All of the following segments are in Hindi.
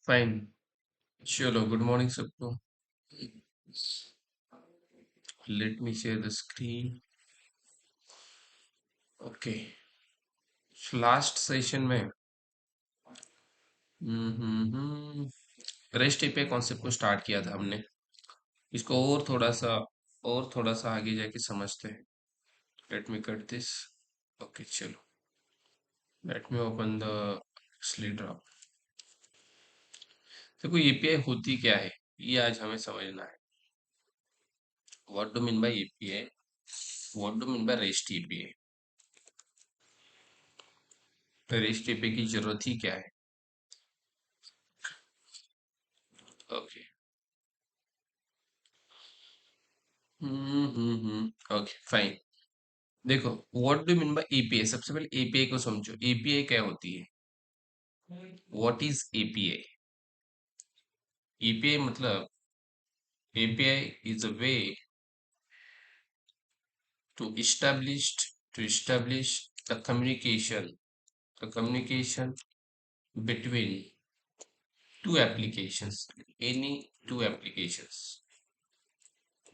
फाइन। चलो, गुड मॉर्निंग सबको। Let me share the screen. Okay. Last session में रेस्ट एपीआई कॉन्सेप्ट को स्टार्ट किया था हमने। इसको और थोड़ा सा आगे जाके समझते हैं। Let me cut this. Okay, चलो। Let me open the slide drop. देखो, एपीआई होती क्या है, ये आज हमें समझना है। What do mean by API? What do mean by rest API? Rest API की जरूरत ही क्या है? ओके। Okay, fine. देखो, what do mean by API? सबसे पहले एपीआई को समझो। एपीआई क्या होती है? What is API? एपीआई मतलब API is a way to establish the communication between two applications, any two applications।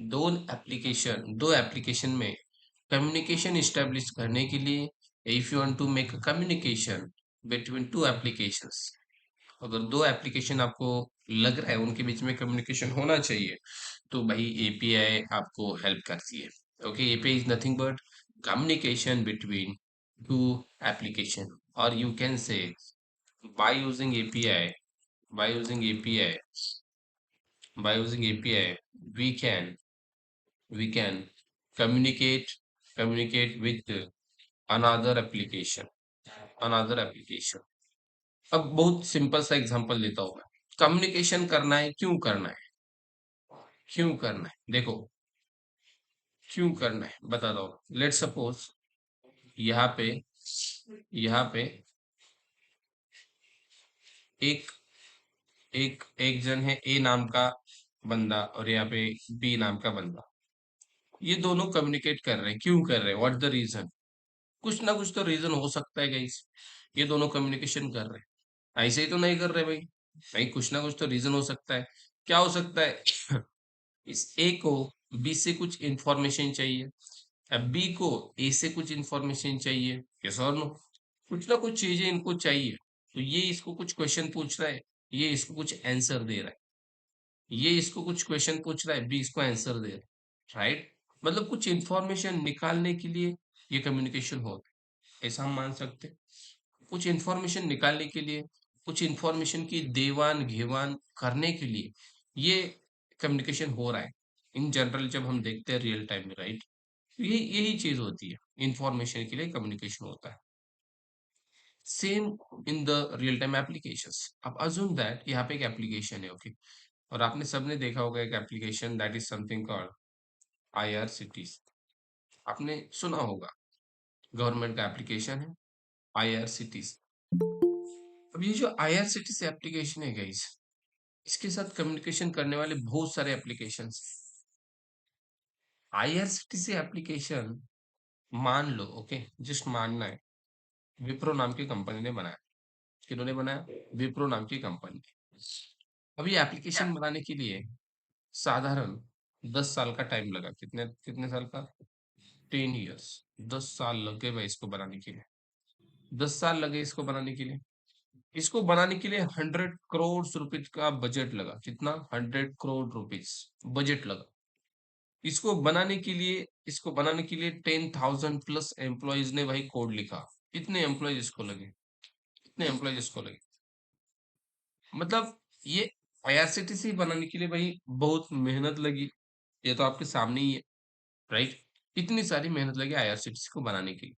दो एप्लीकेशन में कम्युनिकेशन स्टेब्लिश करने के लिए, if you want to make a communication between two applications, अगर दो एप्लीकेशन आपको लग रहा है उनके बीच में कम्युनिकेशन होना चाहिए, तो भाई एपीआई आपको हेल्प करती है। Okay, API is nothing but communication between two application. और you can say by using API by using API by using API we can we can communicate with another application। अब बहुत सिंपल सा एग्जांपल लेता हूँ मैं। कम्युनिकेशन करना है, क्यों करना है? क्यों करना है? देखो, क्यों करना है बताता हूँ। लेट सपोज यहाँ पे यहाँ पे एक एक एक जन है, ए नाम का बंदा, और यहाँ पे बी नाम का बंदा। ये दोनों कम्युनिकेट कर रहे हैं, क्यों कर रहे हैं? What the reason? कुछ ना कुछ तो रीजन हो सकता है गाइस। ये दोनों कम्युनिकेशन कर रहे हैं, ऐसे ही तो नहीं कर रहे भाई। भाई कुछ ना कुछ तो रीजन हो सकता है। क्या हो सकता है? इस ए को बी से कुछ इंफॉर्मेशन चाहिए, अब बी को ए से कुछ इंफॉर्मेशन चाहिए। यस और नो? कुछ ना कुछ चीजें इनको चाहिए। तो ये इसको कुछ क्वेश्चन पूछ रहा है, ये इसको कुछ आंसर दे रहा है। ये इसको कुछ क्वेश्चन पूछ रहा है, बी इसको आंसर दे रहा है। राइट? मतलब कुछ इंफॉर्मेशन निकालने के लिए ये कम्युनिकेशन होता है, ऐसा हम मान सकते हैं। कुछ इंफॉर्मेशन निकालने के लिए, कुछ इंफॉर्मेशन की देवान घेवान करने के लिए ये कम्युनिकेशन हो रहा है। इन जनरल जब हम देखते हैं रियल टाइम में, राइट? यही यही चीज होती है, इंफॉर्मेशन के लिए कम्युनिकेशन होता है। Same in the real time applications. अब अज्यूम दैट यहाँ पे एक एप्लीकेशन है, ओके। और आपने सबने देखा होगा एक application that is something called IRCTC. आपने सुना होगा, गवर्नमेंट का एप्लीकेशन है आईआरसीटीसी। अब ये जो आईआरसीटीसी एप्लीकेशन है गाइस, इसके साथ कम्युनिकेशन करने वाले बहुत सारे एप्लीकेशंस। आईआरसीटीसी एप्लीकेशन, मान लो, ओके, जस्ट मानना है, विप्रो नाम की कंपनी ने बनाया। किन्होंने बनाया? विप्रो नाम की कंपनी ने। अब ये एप्लीकेशन बनाने के लिए साधारण 10 साल का टाइम लगा। कितने कितने साल का? 10 years। 10 साल लग गए भाई इसको बनाने के लिए। 10 साल लगे इसको बनाने के लिए। इसको बनाने के लिए 100 करोड़ रुपए का बजट लगा। कितना? 100 करोड़ रुपीज बजट लगा। इसको बनाने के लिए 10,000+ एम्प्लॉयज ने भाई कोड लिखा। कितने एम्प्लॉयज इसको लगे? कितने एम्प्लॉयज इसको लगे? मतलब ये आईआरसीटीसी बनाने के लिए भाई बहुत मेहनत लगी। ये तो आपके सामने ही है, राइट? इतनी सारी मेहनत लगी आईआरसीटीसी को बनाने के लिए।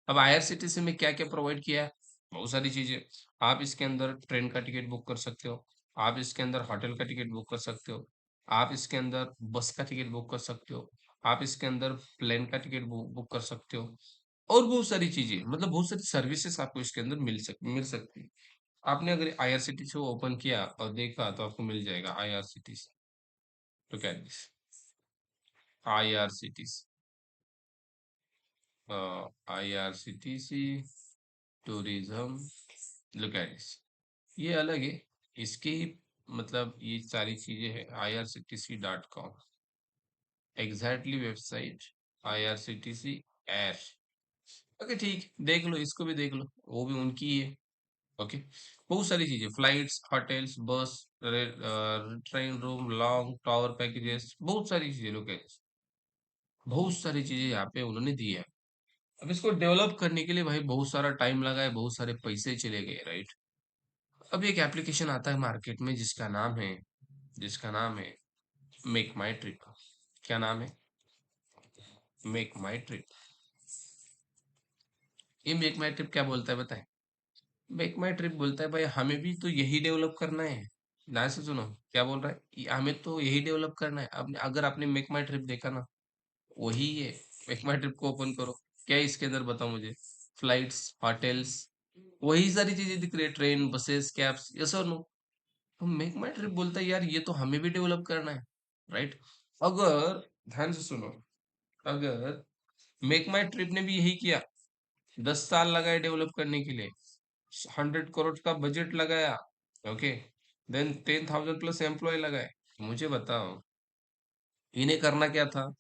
अब आईआरसीटीसी में क्या क्या प्रोवाइड किया है? बहुत सारी चीजें। आप इसके अंदर ट्रेन का टिकट बुक कर सकते हो, आप इसके अंदर होटल का टिकट बुक कर सकते हो, आप इसके अंदर बस का टिकट बुक कर सकते हो, आप इसके अंदर प्लेन का टिकट बुक कर सकते हो, और बहुत सारी चीजें, मतलब बहुत सारी सर्विसेज आपको इसके अंदर मिल सकती है। आपने अगर आईआरसीटीसी को ओपन किया और देखा तो आपको मिल जाएगा आईआरसीटीसी। तो क्या IRCTC, IRCTC tourism, look at this. ये अलग है, इसकी मतलब ये सारी चीजें है irctc.com, exactly website IRCTC air. Okay ठीक, देख लो इसको भी देख लो, वो भी उनकी ही है। ओके, बहुत सारी चीजें, फ्लाइट्स, होटल्स, बस, train room, long tower packages, बहुत सारी चीजें लोग, बहुत सारी चीजें यहाँ पे उन्होंने दी है। अब इसको डेवलप करने के लिए भाई बहुत सारा टाइम लगा है, बहुत सारे पैसे चले गए, राइट। अब एक एप्लीकेशन आता है मार्केट में जिसका नाम है मेक माई ट्रिप। क्या नाम है? Make My trip. ये मेक माई ट्रिप क्या बोलता है बताए? मेक माई ट्रिप बोलता है भाई हमें भी तो यही डेवलप करना है। ध्यान से सुनो, क्या बोल रहा है, हमें तो यही डेवलप करना है। अब अगर आपने मेक माई ट्रिप देखा ना, वही है। मेक माई ट्रिप को ओपन करो, क्या है इसके अंदर बताओ मुझे। फ्लाइट्स, होटल्स, वही सारी चीजें दिख रही है, ट्रेन, बसेस, कैब्स, यस और नो। तो मेक माई ट्रिप बोलता है यार ये तो हमें भी डेवलप करना है, राइट। अगर, ध्यान से सुनो, अगर मेक माई ट्रिप ने भी यही किया, 10 साल लगाए डेवलप करने के लिए, 100 करोड़ का बजट लगाया, ओके, देन 10,000 प्लस एम्प्लॉय लगाए, मुझे बताओ इन्हें करना क्या था?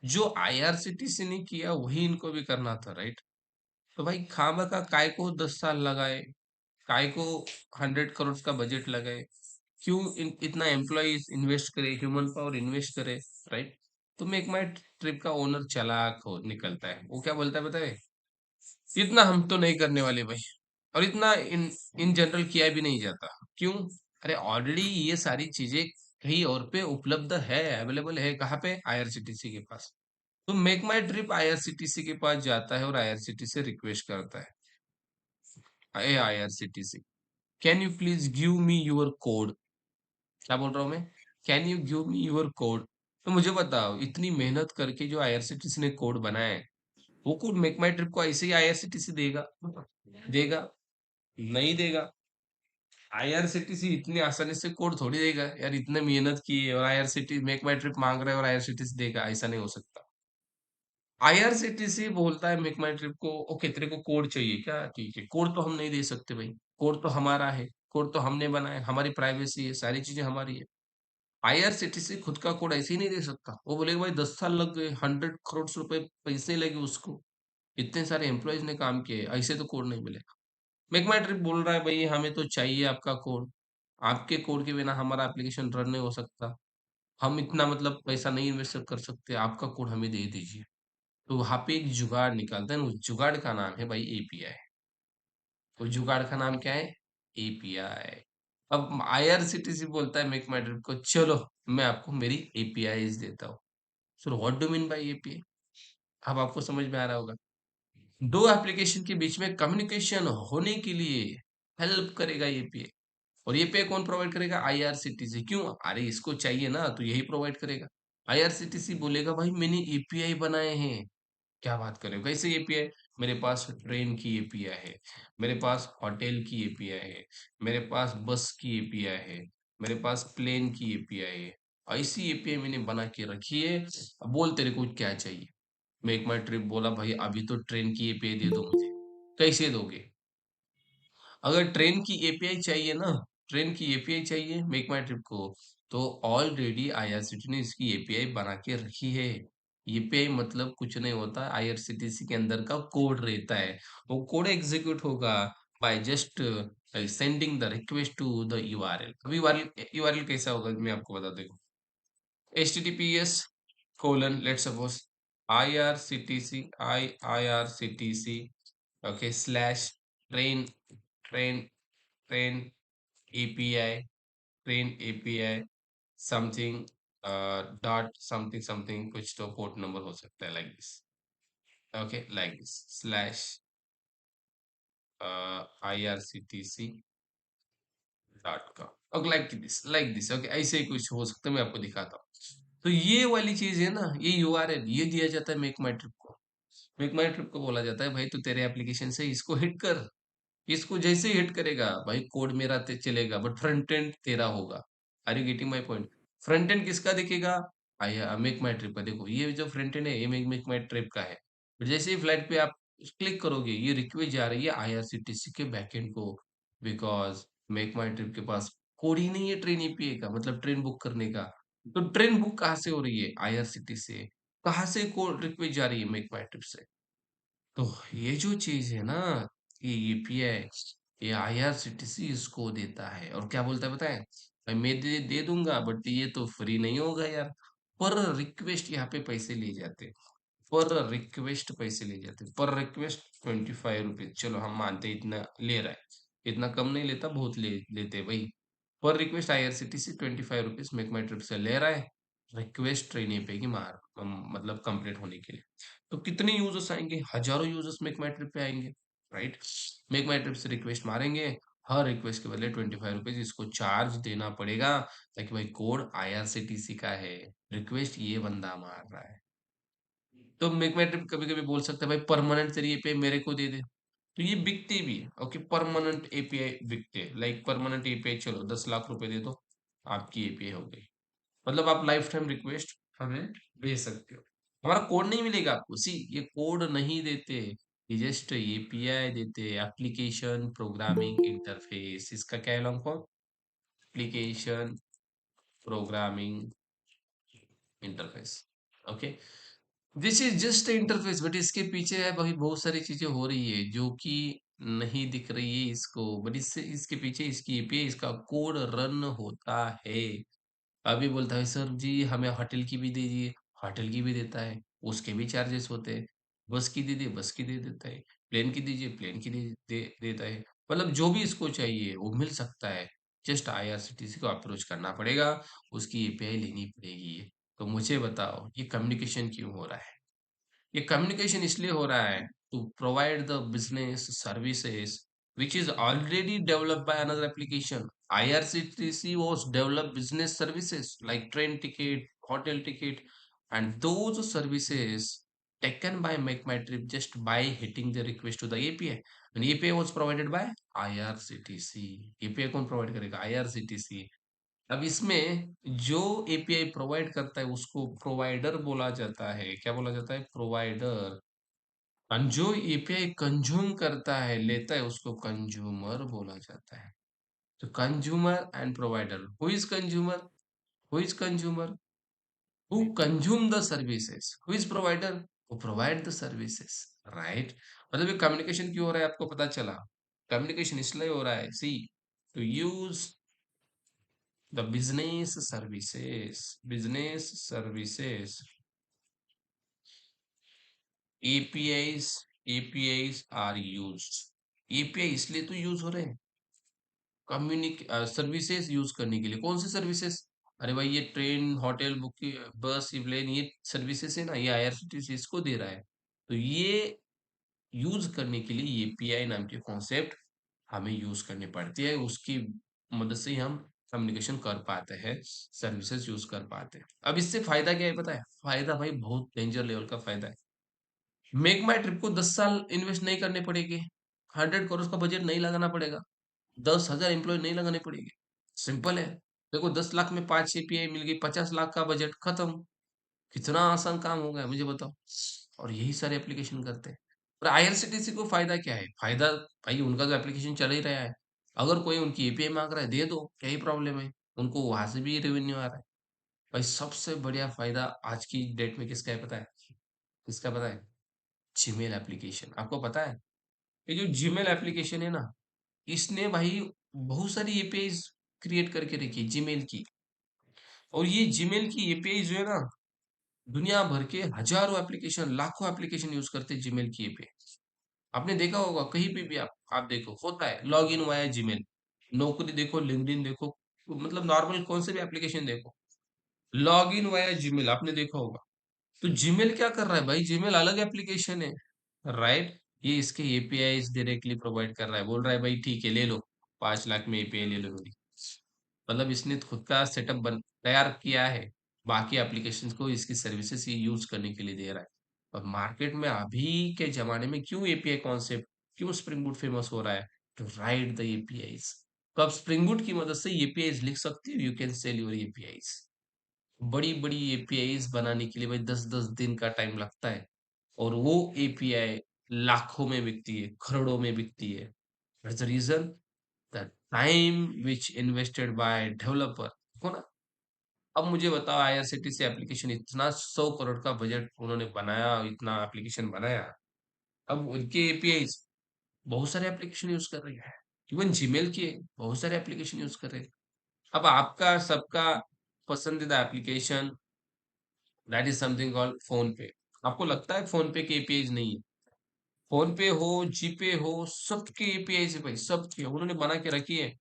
जो आईआरसीटीसी ने किया वही इनको भी करना था, राइट। तो भाई खामखा काय को 10 साल लगाए, काय को 100 करोड़ का बजट लगाए, क्यों इतना एम्प्लॉय इन्वेस्ट करे, ह्यूमन पावर इन्वेस्ट करे, राइट। तो मेक माई ट्रिप का ओनर चालाक हो निकलता है, वो क्या बोलता है बताए, इतना हम तो नहीं करने वाले भाई, और इतना इन इन जनरल किया भी नहीं जाता। क्यों? अरे ऑलरेडी ये सारी चीजें कहीं और पे उपलब्ध है, अवेलेबल है, कहाँ पे? आईआरसीटीसी के पास। तो मेक माई ट्रिप आईआरसीटीसी के पास जाता है और आईआरसीटीसी से रिक्वेस्ट करता है, ए IRCTC, can you please give me your code. क्या बोल रहा हूँ मैं? Can you give me your code. तो मुझे बताओ, इतनी मेहनत करके जो आईआरसीटीसी ने कोड बनाया है, वो कोड मेक माई ट्रिप को ऐसे ही आईआरसीटीसी देगा? देगा? नहीं देगा। आईआरसीटीसी इतनी आसानी से कोड थोड़ी देगा यार, इतने मेहनत की है और आईआरसीटी मेक माई ट्रिप मांग रहा है और आईआरसीटीसी देगा, ऐसा नहीं हो सकता। आईआरसीटीसी बोलता है मेक माई ट्रिप को, ओके तेरे को कोड चाहिए क्या, ठीक है, कोड तो हम नहीं दे सकते भाई, कोड तो हमारा है, कोड तो हमने बनाया, हमारी प्राइवेसी है, सारी चीजें हमारी है। आईआरसीटीसी खुद का कोड ऐसे ही नहीं दे सकता, वो बोलेगा भाई 10 साल लग गए, 100 करोड़ रुपए पैसे लगे उसको, इतने सारे एम्प्लॉयज ने काम किए, ऐसे तो कोड नहीं मिलेगा। मेक माई ट्रिप बोल रहा है भाई हमें तो चाहिए आपका कोड, आपके कोड के बिना हमारा एप्लीकेशन रन नहीं हो सकता, हम इतना मतलब पैसा नहीं इन्वेस्ट कर सकते, आपका कोड हमें दे दीजिए। तो वहां पे एक जुगाड़ निकालता है, उस जुगाड़ का नाम है भाई एपीआई। तो जुगाड़ का नाम क्या है? एपीआई। अब आईआरसीटीसी बोलता है मेक माई ट्रिप को, चलो मैं आपको मेरी एपीआईज देता हूँ। So what do mean by API? अब आपको समझ में आ रहा होगा, दो एप्लीकेशन के बीच में कम्युनिकेशन होने के लिए हेल्प करेगा एपीआई। और एपीआई कौन प्रोवाइड करेगा? आईआरसीटीसी। क्यों? अरे इसको चाहिए ना, तो यही प्रोवाइड करेगा। आईआरसीटीसी बोलेगा भाई मैंने एपीआई बनाए हैं। क्या बात कर रहे हो, कैसे एपीआई? मेरे पास ट्रेन की एपीआई है, मेरे पास होटल की एपीआई है, मेरे पास बस की एपीआई है, मेरे पास प्लेन की एपीआई है। ऐसी एपीआई मैंने बना के रखी है। अब बोल तेरे को क्या चाहिए? मेक माई ट्रिप बोला भाई अभी तो ट्रेन की एपीआई दे दो मुझे। कैसे दोगे? अगर ट्रेन की एपीआई चाहिए ना, ट्रेन की एपीआई चाहिए मेक माई ट्रिप को, तो ऑलरेडी आईआरसीटी ने इसकी एपीआई बना के रखी है। एपीआई मतलब कुछ नहीं होता, आईआरसीटीसी के अंदर का कोड रहता है, वो कोड एग्जीक्यूट होगा by just sending the request to the URL. अब यूआरएल यूआरएल कैसा होगा मैं आपको बता दूं, https colon let's suppose irctc okay slash train train train API train API something dot something something कुछ तो पोर्ट नंबर हो सकता है, like this, okay, like this slash irctc dot com, okay, like this okay, ऐसे ही कुछ हो सकता है, मैं आपको दिखाता हूँ। तो ये वाली चीज है ना, ये यूआरएल ये दिया जाता है मेक माई ट्रिप को। मेक माई ट्रिप को बोला जाता है भाई तू तेरे एप्लीकेशन से इसको हिट कर, इसको जैसे ही हिट करेगा भाई कोड मेरा चलेगा बट फ्रंट एंड तेरा होगा। Are you getting my point? Front end किसका दिखेगा? आई मेक माई ट्रिप का। देखो ये जो फ्रंट एंड है ये मेक माई ट्रिप का है, but जैसे ही फ्लाइट पे आप क्लिक करोगे ये रिक्वेस्ट जा रही है आईआरसीटीसी के बैकएंड को, बिकॉज मेक माई ट्रिप के पास कोड ही नहीं है ट्रेन एपीआई का, मतलब ट्रेन बुक करने का। तो ट्रेन बुक कहाँ से हो रही है? आईआरसीटी से। कहाँ से कोड रिक्वेस्ट जा रही है? मेक माई ट्रिप से। तो ये जो चीज है ना, ये यूपीआई, ये आईआरसीटीसी इसको देता है, और क्या बोलता है बताएं? भाई मैं दे दूंगा, बट ये तो फ्री नहीं होगा यार। पर रिक्वेस्ट यहाँ पे पैसे लिए जाते हैं। पर रिक्वेस्ट पैसे लिए जाते हैं। पर रिक्वेस्ट 25 रुपीज, चलो हम मानते हैं इतना ले रहा है। इतना कम नहीं लेता, बहुत लेते हैं भाई। पर request IRCTC 25 rupees make My trip से ले रहा है। रिक्वेस्ट ट्रेन पे की मतलब कंप्लीट होने के लिए। तो कितने यूजर्स आएंगे? हजारों यूजर्स मेक माई ट्रिप पे आएंगे, राइट? मेक माई ट्रिप से रिक्वेस्ट मारेंगे। हर रिक्वेस्ट के बदले 25 रुपीज इसको चार्ज देना पड़ेगा, ताकि भाई कोड आईआरसीटीसी का है, रिक्वेस्ट ये बंदा मार रहा है। तो मेक माई ट्रिप कभी कभी बोल सकता है भाई परमानेंट तेरी एपीआई मेरे को दे दे। तो ये बिकते भी है, ओके, परमानेंट एपीआई बिकते हैं। लाइक परमानेंट एपीआई, चलो 10 लाख रुपए दे दो, आपकी एपीआई हो गई। मतलब आप लाइफ टाइम रिक्वेस्ट हमें भेज सकते हो। हमारा कोड नहीं मिलेगा आपको, सी ये कोड नहीं देते, ये जस्ट एपीआई देते, एप्लीकेशन प्रोग्रामिंग इंटरफेस, इसका क्या है long form? Application programming interface, okay. This is just interface, but इसके पीछे है भाई बहुत सारी चीजें हो रही है जो कि नहीं दिख रही है इसको, बट इससे इसके पीछे इसकी एपीआई, इसका कोड रन होता है। अभी बोलता है सर जी हमें होटल की भी दीजिए, होटल की भी देता है, उसके भी चार्जेस होते हैं। बस की दीजिए, बस की दे देता है। प्लेन की दीजिए, प्लेन की देता है। मतलब जो भी इसको चाहिए वो मिल सकता है। जस्ट आईआरसीटीसी को अप्रोच करना पड़ेगा, उसकी एपीआई लेनी पड़ेगी। तो मुझे बताओ ये कम्युनिकेशन क्यों हो रहा है? ये कम्युनिकेशन इसलिए हो रहा है to provide the business services which is already developed by another application. IRCTC was developed business services like train ticket, hotel ticket, and those services taken by Make My Trip just by hitting the request to the API. And API was provided by IRCTC. API कौन प्रोवाइड करेगा? IRCTC। अब इसमें जो एपीआई प्रोवाइड करता है उसको प्रोवाइडर बोला जाता है। क्या बोला जाता है? प्रोवाइडर। और जो एपीआई कंज्यूम करता है, लेता है, उसको कंज्यूमर बोला जाता है। तो consumer and provider, who is consumer? Who is consumer? Who consume the services. Who is provider? Who provide the services, right? मतलब ये कम्युनिकेशन क्यों हो रहा है आपको पता चला? कम्युनिकेशन इसलिए हो रहा है, see, to use the business services APIs are used। API इसलिए तो यूज हो रहे हैं कम्युनिक सर्विसेज यूज करने के लिए। कौन सी सर्विसेज? अरे भाई ये ट्रेन, होटल बुक, बस, ये प्लेन, ये सर्विसेज है ना, ये आईआरसीटीसी इसको दे रहा है। तो ये यूज करने के लिए एपीआई नाम के कॉन्सेप्ट हमें यूज करने पड़ती है, उसकी मदद से ही हम कम्युनिकेशन कर पाते हैं, सर्विसेज यूज कर पाते हैं। अब इससे फायदा क्या है पता है? फायदा भाई बहुत डेंजर लेवल का फायदा है। मेक माई ट्रिप को 10 साल इन्वेस्ट नहीं करने पड़ेगी, 100 करोड़ का बजट नहीं लगाना पड़ेगा, 10,000 एम्प्लॉय नहीं लगाने पड़ेंगे। सिंपल है। देखो 10 लाख में 5 एपीआई मिल गई, 50 लाख का बजट खत्म। कितना आसान काम हो गया मुझे बताओ। और यही सारे एप्लीकेशन करते हैं। और आईआरसीटीसी को फायदा क्या है? फायदा भाई उनका तो एप्लीकेशन चल ही रहा है। अगर कोई उनकी एपीआई मांग रहा है, दे दो, क्या ही प्रॉब्लम है? उनको वहां से भी रेवेन्यू आ रहा है। भाई सबसे बढ़िया फायदा आज की डेट में किसका है पता है? किसका पता है? Gmail application. आपको पता है ये जो जीमेल एप्लीकेशन है ना, इसने भाई बहुत सारी एपीआई क्रिएट करके रखी है जीमेल की। और ये जीमेल की एपीआई जो है ना, दुनिया भर के हजारों एप्लीकेशन, लाखों एप्लीकेशन यूज करते हैं जीमेल की एपीआई। आपने देखा होगा कहीं पे भी आप देखो होता है लॉग इन हुआ है जीमेल। नौकरी देखो, लिंक्डइन देखो, मतलब नॉर्मल कौन से भी एप्लीकेशन देखो, लॉग इन हुआ है जीमेल, आपने देखा होगा। तो जीमेल क्या कर रहा है भाई? जीमेल अलग एप्लीकेशन है, राइट? ये इसके एपीआई डायरेक्टली प्रोवाइड कर रहा है, बोल रहा है भाई ठीक है ले लो, 5 लाख में एपीआई ले लो मेरी। मतलब इसने खुद का सेटअप बन तैयार किया है, बाकी एप्लीकेशंस को इसकी सर्विसेज ये यूज करने के लिए दे रहा है। और मार्केट में अभी के जमाने में क्यों एपीआई कॉन्सेप्ट, क्यों स्प्रिंग बूट फेमस हो रहा है? To write the APIs. तो आप स्प्रिंग बूट की मदद से एपीआईज लिख सकते हो, you can sell your APIs. बड़ी बड़ी एपीआईज बनाने के लिए भाई 10-10 दिन का टाइम लगता है, और वो एपीआई लाखों में बिकती है, करोड़ों में बिकती है। That's the reason the time which invested by developer, हो ना? अब मुझे बताओ, आईआरसीटीसी एप्लीकेशन इतना 100 करोड़ का बजट उन्होंने बनाया, इतना एप्लीकेशन बनाया। अब उनके एपीआई बहुत सारे एप्लीकेशन यूज कर रहे हैं, इवन जीमेल के बहुत सारे एप्लीकेशन यूज कर रहे हैं। अब आपका सबका पसंदीदा application, that is something called phone पे। आपको लगता है फोन पे के एपीआईज नहीं है? फोन पे हो, जीपे हो, सबके एपीआई है भाई, सबके उन्होंने बना के रखे।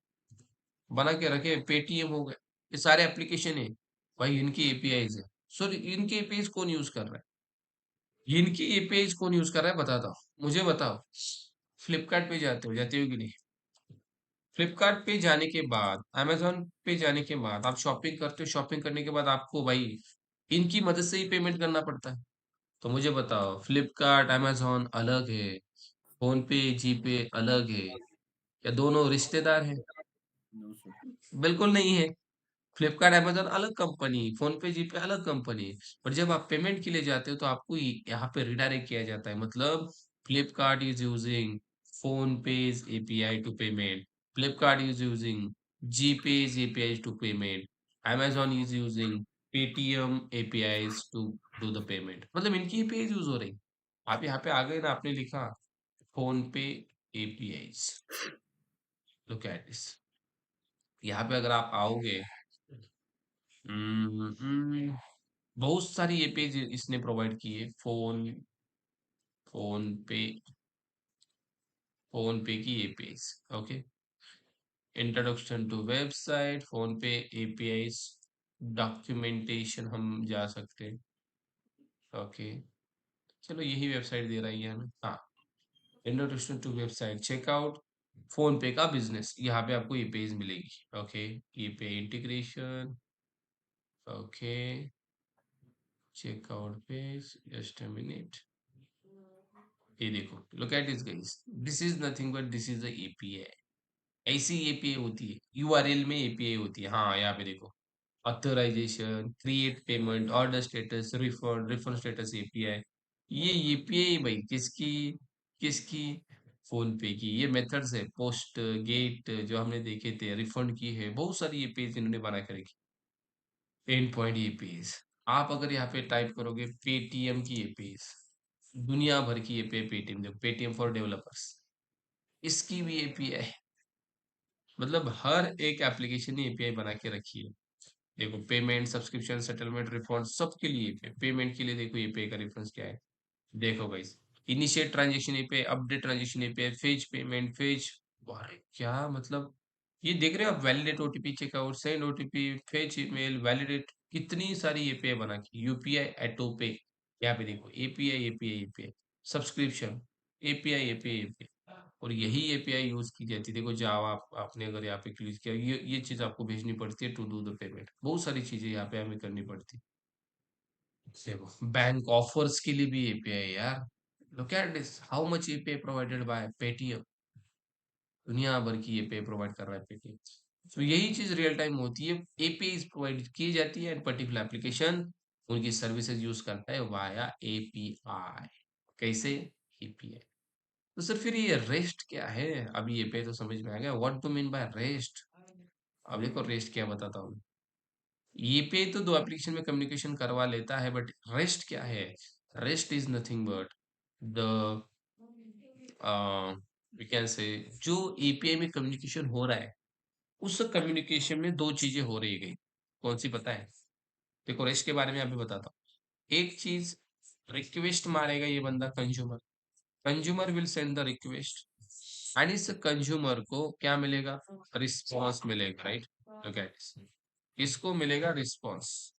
पेटीएम हो गए, ये सारे एप्लीकेशन है भाई, इनकी एपीआईज है। सॉरी, इनके एपीआईज कौन यूज कर रहा है? इनकी एपीआईज कौन यूज कर रहा है, बताता हूँ, मुझे बताओ। फ्लिपकार्ट पे जाते हो कि नहीं? फ्लिपकार्ट पे जाने के बाद, अमेज़न पे जाने के बाद आप शॉपिंग करते हो, शॉपिंग करने के बाद आपको भाई इनकी मदद से ही पेमेंट करना पड़ता है। तो मुझे बताओ, फ्लिपकार्ट, अमेज़न अलग है, फ़ोनपे, जीपे अलग है, या दोनों रिश्तेदार हैं? No sir. बिल्कुल नहीं है। फ्लिपकार्ट, अमेज़न अलग कंपनी, फ़ोनपे, जीपे अलग कंपनी। पर जब आप पेमेंट के लिए जाते हो तो आपको यहाँ पे रिडायरेक्ट किया जाता है। मतलब Flipkart is using PhonePe's API to payment, Flipkart is using GPay's APIs to payment, Amazon is using Paytm APIs to do the payment। मतलब इनकी एपीआईज़ यूज़ हो रही। आप यहाँ पे आ गए ना, आपने लिखा PhonePe APIs, look at this. यहाँ पे अगर आप आओगे, बहुत सारी ये पेज इसने प्रोवाइड किए। फोन पे फोन पे की APIs, okay. Introduction to website, PhonePe APIs, documentation हम जा सकते हैं, ओके। चलो यही वेबसाइट दे रही है हमें, हाँ। Introduction to website, checkout PhonePe का बिजनेस, यहाँ पे आपको ये पेज मिलेगी, ओके। ये pay integration, okay. Checkout page, just a minute. ये देखो, look at this guys, this is nothing but this is a API. ऐसी एपीआई होती है, यूआरएल में एपीआई होती है। हाँ, यहाँ पे देखो, authorisation, create payment, order status, refund status API. ये एपीआई भाई किसकी? किसकी? फोन पे की। ये मेथड्स है, पोस्ट, गेट जो हमने देखे थे, रिफंड की है, बहुत सारी एपीआई इन्होंने बना के रखी। एंड पॉइंट एपीआईज, आप अगर यहाँ पे टाइप करोगे पेटीएम की एपीआईज, दुनिया भर की एपीआई, पेटीएम, देखो पेटीएम फॉर डेवलपर्स, इसकी भी एपीआई। मतलब हर एक एप्लीकेशन ने एपीआई बना के रखी है। देखो, पेमेंट, सब्सक्रिप्शन, सेटलमेंट, रिफंड, सबके लिए एपीआई। पेमेंट के लिए देखो एपीआई का रेफरेंस क्या है, देखो guys. Initiate transaction API, update transaction API, fetch payment, fetch. अरे क्या मतलब, ये देख रहे हो आप? Validate OTP, checkout, send OTP, fetch email, validate, कितनी सारी एपीआई बना की। यूपीआई एटो पे, यहाँ पे देखो API API API, subscription, API API API. और यही एपीआई यूज की जाती है। देखो जावा, आपने अगर यहाँ पे क्लिक किया, ये चीज आपको भेजनी पड़ती है टू डू द पेमेंट। बहुत सारी चीजें यहाँ पे हमें करनी पड़ती है। देखो, बैंक ऑफर्स के लिए भी एपीआई यार। Look at this, how much API provided by Paytm. दुनिया भर की एपीआई प्रोवाइड कर रहा है पेटीएम। तो यही चीज रियल टाइम होती है, एपीआई प्रोवाइड की जाती है एंड पर्टिकुलर एप्लीकेशन उनकी सर्विसेज यूज करता है वाया एपीआई। कैसे? एपीआई। तो सर फिर ये रेस्ट क्या है? अभी एपीआई तो समझ में आ गया, what do mean by rest. अब देखो रेस्ट क्या बताता हूँ। एपीआई तो दो एप्लीकेशन में कम्युनिकेशन करवा लेता है, बट रेस्ट क्या है? Rest is nothing but the, we can say, जो एपीआई में कम्युनिकेशन हो रहा है, उस कम्युनिकेशन में दो चीजें हो रही गई। कौन सी पता है? देखो, रेस्ट के बारे में अभी बताता हूँ। एक चीज, रिक्वेस्ट मारेगा ये बंदा, consumer. Consumer will send the request, and इस कंज्यूमर को क्या मिलेगा? रिस्पॉन्स मिलेगा, राइट? लुक एट दिस, इसको मिलेगा रिस्पॉन्स।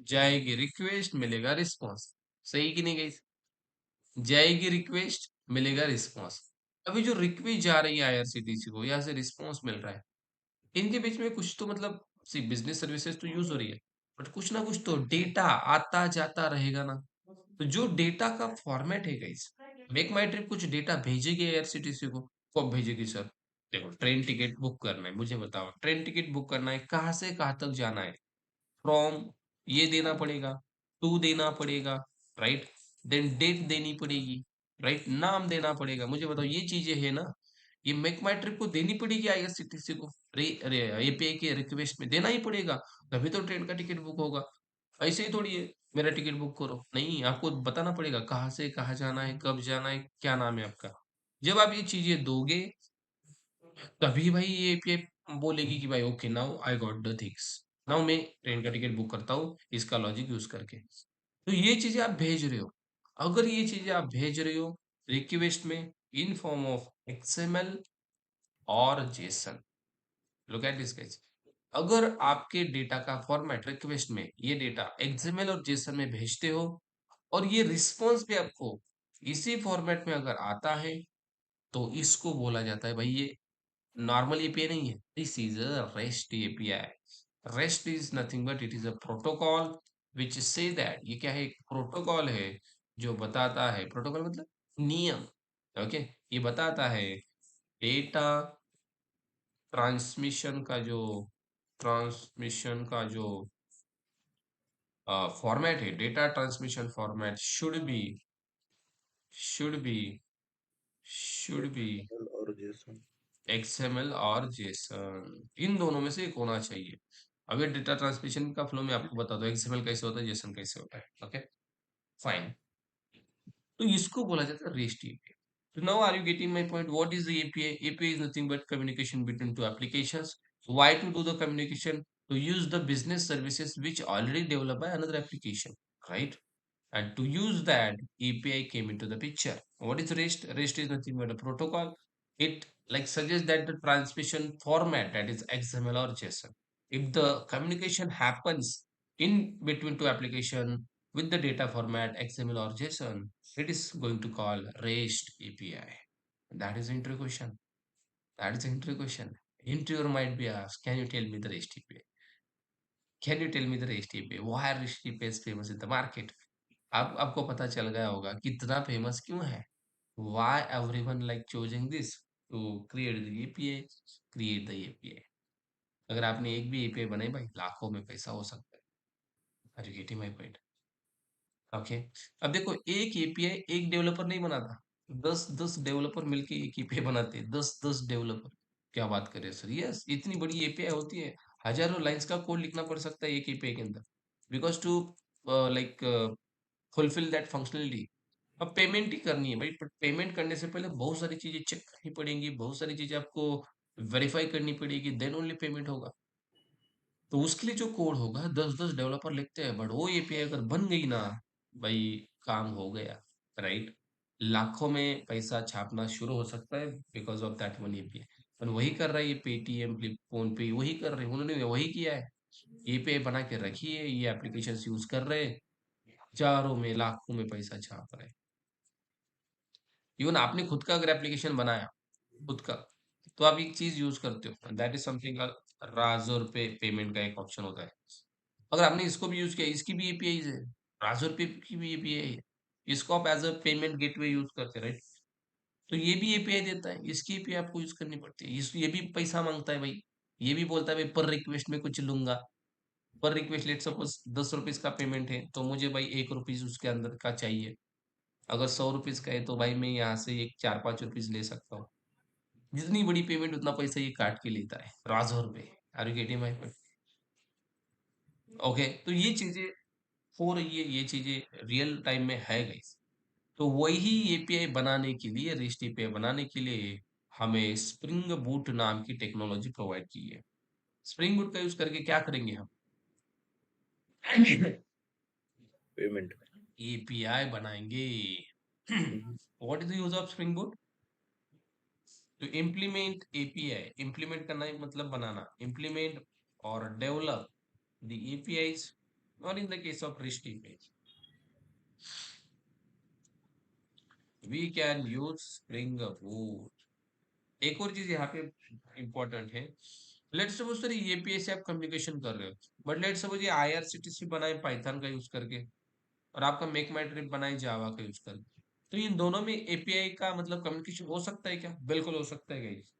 जाएगी रिक्वेस्ट, मिलेगा रिस्पॉन्स। सही कि नहीं गई? जाएगी रिक्वेस्ट, मिलेगा रिस्पॉन्स। अभी जो रिक्वेस्ट जा रही है आईआरसीटीसी को, यहाँ से रिस्पॉन्स मिल रहा है, इनके बीच में कुछ तो मतलब, सी बिजनेस सर्विसेज तो यूज हो रही है, बट कुछ ना कुछ तो डेटा आता जाता रहेगा ना। तो जो डेटा का फॉर्मेट है गाइस, मेक माई ट्रिप कुछ डेटा भेजेगी एआईआरसीटीसी को। कब भेजेगी सर? देखो, ट्रेन टिकट बुक करना है, मुझे बताओ, ट्रेन टिकट बुक करना है, कहाँ से कहाँ तक जाना है, फ्रॉम, ये देना पड़ेगा, टू देना पड़ेगा, राइट? देन डेट देनी पड़ेगी, राइट? नाम देना पड़ेगा। मुझे बताओ, ये चीजें है ना, ये मेक माई ट्रिप को देनी पड़ेगी आईआरसीटीसी को, एपीआई के रिक्वेस्ट में देना ही पड़ेगा, तभी तो ट्रेन का टिकट बुक होगा। ऐसे ही थोड़ी है मेरा टिकट बुक करो, नहीं, आपको बताना पड़ेगा कहाँ से कहाँ जाना है, कब जाना है, क्या नाम है आपका। जब आप ये चीजें दोगे तभी भाई ये एपीआई बोलेगी कि भाई okay now I got the things, now मैं ट्रेन का टिकट बुक करता हूँ इसका लॉजिक यूज करके। तो ये चीजें आप भेज रहे हो, अगर ये चीजें आप भेज रहे हो रिक्वेस्ट में इन फॉर्म ऑफ एक्सएमएल और Jason, look at this guys, अगर आपके डेटा का फॉर्मेट रिक्वेस्ट में ये डेटा एक्सएमएल और जेसन में भेजते हो और ये रिस्पॉन्स भी आपको इसी फॉर्मेट में अगर आता है, तो इसको बोला जाता है भाई ये नॉर्मल एपीआई नहीं है, this is a rest API. Rest is nothing but it is a protocol which say that, ये क्या है, एक प्रोटोकॉल है जो बताता है, प्रोटोकॉल मतलब नियम, ओके, ये बताता है डेटा ट्रांसमिशन का जो फॉर्मेट है, data transmission format should be should be XML और JSON। एक्सएमएल और जेसन, इन दोनों में से एक होना चाहिए। अगर डेटा ट्रांसमिशन का फ्लो में आपको बता दो एक्सएमएल कैसे होता है, जेसन कैसे होता है, ओके फाइन। तो इसको बोला जाता है rest API. So now are you getting my point? What is the API? API is nothing but communication between two applications. Why to do the communication? To use the business services which already developed by another application, right? And to use that, API came into the picture. What is REST? REST is nothing but a protocol. It like suggests that the transmission format, that is XML or JSON. If the communication happens in between two application with the data format XML or JSON, it is going to call REST API. That is the intro question. That is the intro question. Interviewer might be asked, can you tell me the REST API? Can you tell me the REST API? Why REST API is famous in the market? अब आपको पता चल गया होगा कितना फेमस क्यों है, why everyone like choosing this to create the API, create the API। अगर आपने एक भी एपीआई बनाई भाई लाखों में पैसा हो सकता है। Are you getting my point? Okay, अब देखो एक एपीआई एक डेवलपर नहीं बनाता, 10 डेवलपर मिलके एक एपीआई बनाते हैं, 10 डेवलपर। क्या बात कर रहे हैं सर, यस इतनी बड़ी एपीआई होती है, हजारों लाइंस का कोड लिखना पड़ सकता है एक एपीआई के अंदर, because to like fulfil that functionality. अब पेमेंट ही करनी है भाई, बट पेमेंट करने से पहले बहुत सारी चीजें चेक करनी पड़ेंगी, बहुत सारी चीजें आपको वेरीफाई करनी पड़ेगी, देन ओनली पेमेंट होगा। तो उसके लिए जो कोड होगा 10 डेवलपर लिखते हैं, बट वो एपीआई अगर बन गई ना भाई, काम हो गया, राइट। लाखों में पैसा छापना शुरू हो सकता है because of that one API. और वही कर रहा है ये पेटीएम, फ्लिप, फोन पे, वही कर रहे हैं, उन्होंने वही किया है, एपीआई बना के रखी है, ये एप्लीकेशन यूज कर रहे हैं, हजारों में लाखों में पैसा छाप रहे हैं। इवन आपने खुद का अगर एप्लीकेशन बनाया खुद का, तो आप एक चीज यूज करते हो, दैट इज समथिंग राजर पे पेमेंट का एक ऑप्शन होता है। अगर आपने इसको भी यूज किया, इसकी भी एपीआई है, राजर पे की भी एपीआई है, इसको आप as a payment gateway use करते हैं, राइट। तो ये भी एपीआई देता है, इसकी एपीआई आपको यूज करनी पड़ती है, ये भी पैसा मांगता है भाई, ये भी बोलता है भाई पर रिक्वेस्ट में कुछ लूंगा। पर रिक्वेस्ट लेट सपोज 10 रुपीज का पेमेंट है, तो मुझे भाई 1 रुपीज उसके अंदर का चाहिए। अगर 100 रुपीज का है तो भाई मैं यहाँ से एक 4-5 रुपीज ले सकता हूँ। जितनी बड़ी पेमेंट उतना पैसा ये काट के लेता है राजौर पे। Are you getting my point? Okay, तो ये चीजें हो रही है, ये चीजें रियल टाइम में है गाइस। तो वही एपीआई बनाने के लिए, रेस्ट एपीआई बनाने के लिए हमें स्प्रिंग बूट नाम की टेक्नोलॉजी प्रोवाइड की है। स्प्रिंग बूट का यूज करके क्या करेंगे हम? पेमेंट। एपीआई बनाएंगे। Hmm. What is the use of Spring Boot? To implement API, implement करना एक मतलब बनाना, इम्प्लीमेंट और डेवलप द एपीआईज, और in the case of rest API we can use Spring Boot. एक और चीज यहाँ पे इंपॉर्टेंट है, लेट्स सपोज सर एपीआई से आप कम्युनिकेशन कर रहे हो, बट लेट्स सपोज ये आईआरसीटीसी बनाए पाइथन का यूज करके, और आपका मेक माई ट्रिप बनाए जावा का यूज करके, तो इन दोनों में एपीआई का मतलब कम्युनिकेशन हो सकता है क्या? बिल्कुल हो सकता है गाइस।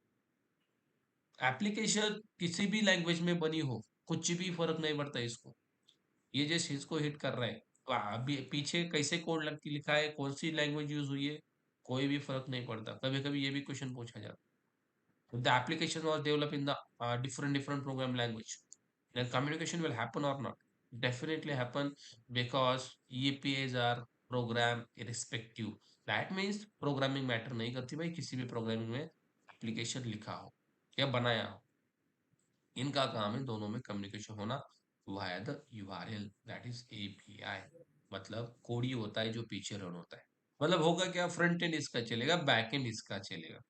एप्लीकेशन किसी भी लैंग्वेज में बनी हो, कुछ भी फर्क नहीं पड़ता इसको, ये जिस चीज को हिट कर रहा है, तो अभी पीछे कैसे कोड लिखा है, कौन सी लैंग्वेज यूज हुई है, कोई भी फर्क नहीं पड़ता। कभी कभी ये भी क्वेश्चन पूछा जाता है, The application was developed in the different program language. Then communication will happen or not? Definitely happen because APIs are program irrespective. That means programming matter नहीं करती भाई किसी भी प्रोग्रामिंग में एप्लीकेशन लिखा हो या बनाया हो, इनका काम है दोनों में कम्युनिकेशन होना via the URL that is API. मतलब कोड ही होता है जो पीछे रन होता है। मतलब होगा क्या, फ्रंट एंड इसका चलेगा, बैक एंड इसका चलेगा।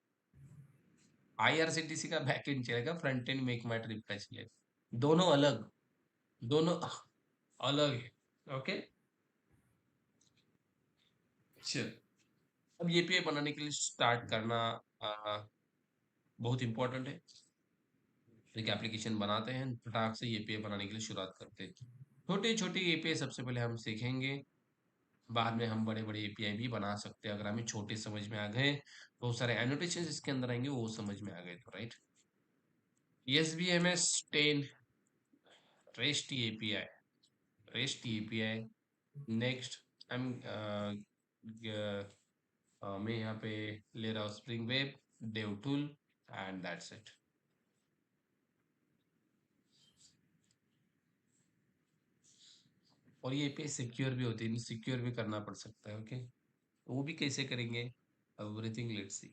आईआरसीटीसी का बैक एंड चलेगा, front end make My trip का चलेगा। दोनों अलग, दोनों अलग है। ओके, चल। अब एपीआई बनाने के लिए स्टार्ट करना बहुत इंपॉर्टेंट है। एक एप्लीकेशन बनाते हैं, फटाक से एपीआई बनाने के लिए शुरुआत करते हैं। छोटे छोटे एपीआई सबसे पहले हम सीखेंगे, बाद में हम बड़े बड़े एपीआई भी बना सकते हैं। अगर हमें छोटे समझ में आ गए, बहुत सारे एनोटेशन इसके अंदर आएंगे, वो समझ में आ गए तो right. S B M S 10 rest API, rest API. Next हम मैं यहाँ पे ले रहा हूँ spring web, dev tool and that's it. और ये एपीआई सिक्योर भी होती है, सिक्योर भी करना पड़ सकता है। ओके, वो भी कैसे करेंगे, एवरीथिंग लेट्स सी।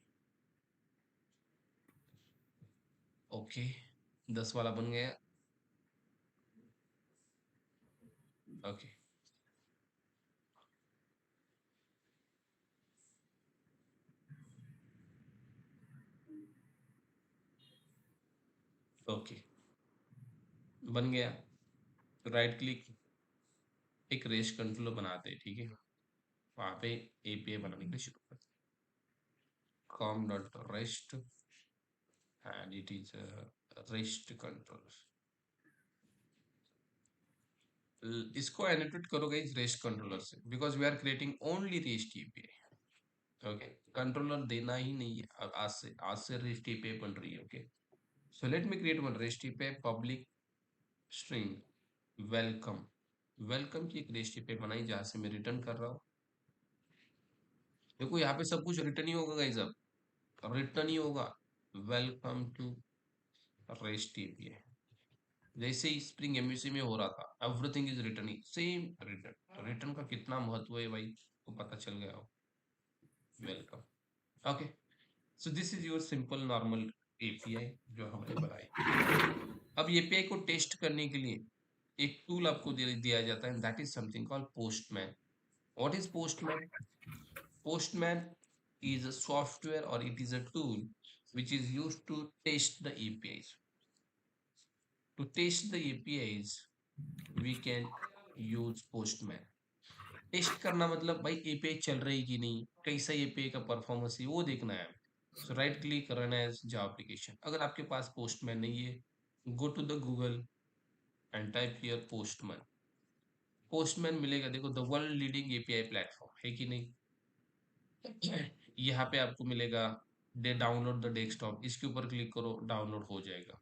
ओके, 10 वाला बन गया। ओके, ओके, बन गया। राइट क्लिक, एक रेस्ट कंट्रोलर बनाते हैं, ठीक है। वहां पे एपीआई बनाने के लिए शुरू करते हैं, com dot rest and it is rest controller. इसको एनोटेट करोगे इस रेस्ट कंट्रोलर से, because we are creating only rest API. Okay, controller देना ही नहीं है। अब आज से रेस्ट एपीआई बन रही है। Okay, so let me create one rest API public string welcome. Welcome की एक रेस्ट एपीआई बनाई जहां से मैं रिटर्न कर रहा हूँ। देखो यहाँ पे सब कुछ रिटर्न ही होगा गाइस, अब रिटर्न ही होगा। वेलकम टू रेस्ट एपीआई, जैसे ही स्प्रिंग एमवीसी में हो रहा था, everything is returning same return. तो रिटर्न का कितना महत्व है भाई, तो पता चल गया हो। Welcome. Okay, so this is your simple normal API जो हमने बनाई। अब एपीआई को टेस्ट करने के लिए एक टूल आपको दिया जाता है, that is something called postman. What is postman? Postman is a software or it is a tool which is used to test the APIs. To test the APIs, we can use Postman. Test करना मतलब भाई एपीआई चल रही कि नहीं, कैसा एपीआई का परफॉर्मेंस है वो देखना है। So right click, run as Java application. अगर आपके पास पोस्टमैन नहीं है, go to the Google and type here Postman. Postman मिलेगा, देखो the world leading API platform है कि नहीं। यहाँ पे आपको मिलेगा दे डाउनलोड द डेस्कटॉप, इसके ऊपर क्लिक करो, डाउनलोड हो जाएगा।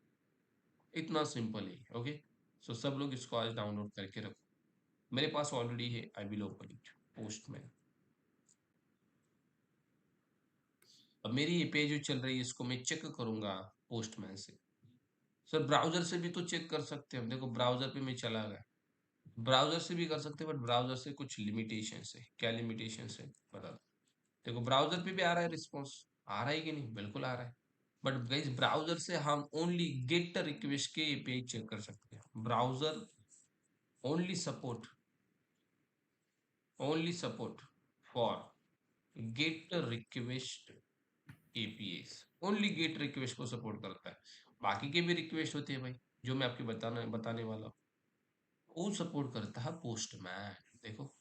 इतना सिंपल है। ओके, सो सब लोग इसको आज डाउनलोड करके रखो। मेरे पास ऑलरेडी है, I will open it postman. अब मेरी ये पेज जो चल रही है इसको मैं चेक करूंगा पोस्टमैन से। सर ब्राउजर से भी तो चेक कर सकते हैं हम, देखो ब्राउजर पे मैं चला गया। ब्राउजर से भी कर सकते हैं, बट ब्राउजर से कुछ लिमिटेशन है। क्या लिमिटेशन है बता दो। देखो ब्राउजर पे भी आ रहा है रिस्पॉन्स, आ रहा है कि नहीं, बिल्कुल आ रहा है। बट गाइस ब्राउजर से हम ओनली गेट रिक्वेस्ट के पेज चेक कर सकते हैं। Browser only support, only support for gate request APS. Only get request को सपोर्ट करता है, बाकी के भी रिक्वेस्ट होते हैं भाई जो मैं आपके बताने वाला हूँ, वो सपोर्ट करता है पोस्टमैन। देखो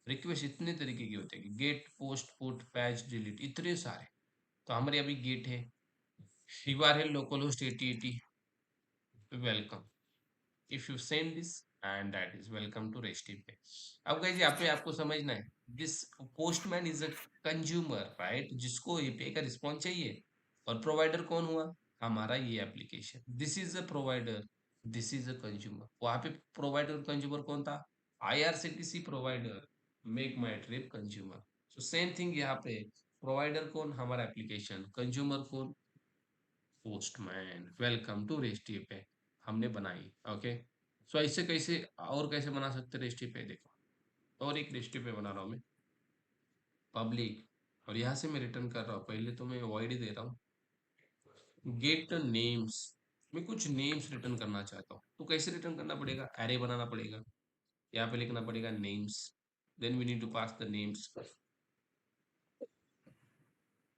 रिक्वेस्ट इतने तरीके के होते हैं, get, post, put, patch, delete, इतने सारे। तो हमारे अभी गेट है, URL local host 8080 welcome, if you send this and that is welcome to rest API. अब गाइस यहाँ पे आपको समझना है, this Postman is a consumer right, जिसको एपीआई का रिस्पॉन्स चाहिए। और प्रोवाइडर कौन हुआ, हमारा ये application. This is a provider, this is a consumer. वहां पे प्रोवाइडर कंज्यूमर कौन था, IRCTC provider, Make My Trip consumer. So same thing यहाँ पे, प्रोवाइडर कौन, हमारा एप्लीकेशन, कंज्यूमर कौन, पोस्टमैन वेलकम टू रेस्टी पे हमने बनाई। ओके, सो ऐसे कैसे और कैसे बना सकते रेस्टी पे, देखो और एक रेस्टी पे बना रहा हूँ मैं, पब्लिक, और यहाँ से मैं रिटर्न कर रहा हूँ, पहले तो मैं वॉइड ही दे रहा हूँ, गेट नेम्स, मैं कुछ नेम्स रिटर्न करना चाहता हूँ, तो कैसे रिटर्न करना पड़ेगा, एरे बनाना पड़ेगा, यहाँ पे लिखना पड़ेगा names, then we need to pass the names,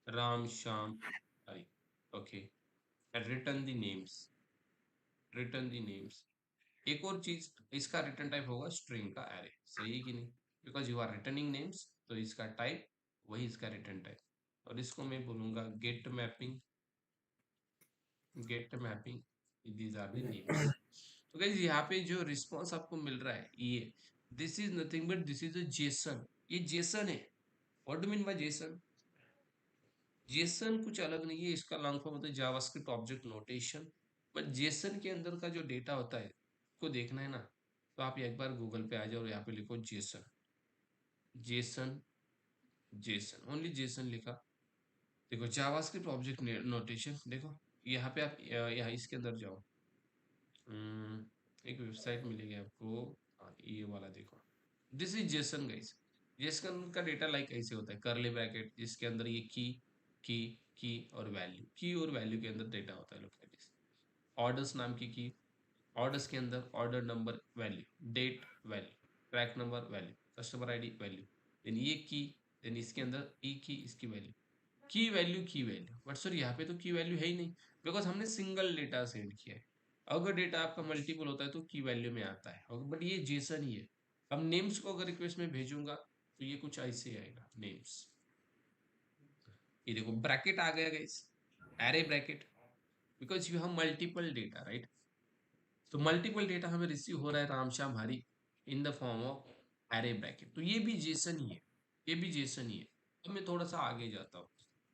Ram Shyam Hari. Okay, return the names, return the names. एक और चीज, इसका रिटर्न टाइप होगा स्ट्रिंग का एरे, सही है कि नहीं, because you are returning names, तो इसका टाइप वही इसका रिटर्न टाइप, और इसको मैं बोलूंगा get mapping, these are the names. तो गाइस यहाँ पे जो रिस्पॉन्स आपको मिल रहा है ये, this is nothing but this is a JSON, ये जेसन है। What do mean by JSON, JSON कुछ अलग नहीं है, इसका लॉन्ग फॉर्म होता है JavaScript object notation, but JSON के अंदर का जो डेटा होता है को देखना है ना, तो आप एक बार गूगल पे आ जाओ और यहाँ पे लिखो Jason, Jason, Jason, only Jason लिखा, देखो जावास्क्रिप्ट ऑब्जेक्ट नोटेशन, देखो यहाँ पे आप यहाँ इसके अंदर जाओ, एक वेबसाइट मिलेगी आपको, ये वाला देखो, this is Jason guys. Jason का डेटा लाइक ऐसे होता है, करली ब्रैकेट जिसके अंदर ये की की और वैल्यू, की और वैल्यू के अंदर डेटा होता है, लोग ऑर्डर्स नाम की, ऑर्डर्स के अंदर order number value, date value, track number value, customer ID value, then ये की, देन इसके अंदर ई की, इसकी वैल्यू, की वैल्यू, बट सर यहाँ पे तो की वैल्यू है ही नहीं, बिकॉज हमने सिंगल डेटा सेंड किया है। अगर डेटा आपका मल्टीपल होता है तो की वैल्यू में आता है, बट ये जेसन ही है। अब नेम्स को अगर रिक्वेस्ट में भेजूंगा तो ये कुछ ऐसे आएगा नेम्स, ये देखो ब्रैकेट आ गया guys, array bracket, because you have multiple data right, तो मल्टीपल डेटा हमें रिसीव हो रहा है Ram Shyam Hari in the form of array bracket, तो ये भी जेसन ही है, ये भी जेसन ही है। अब मैं थोड़ा सा आगे जाता हूँ,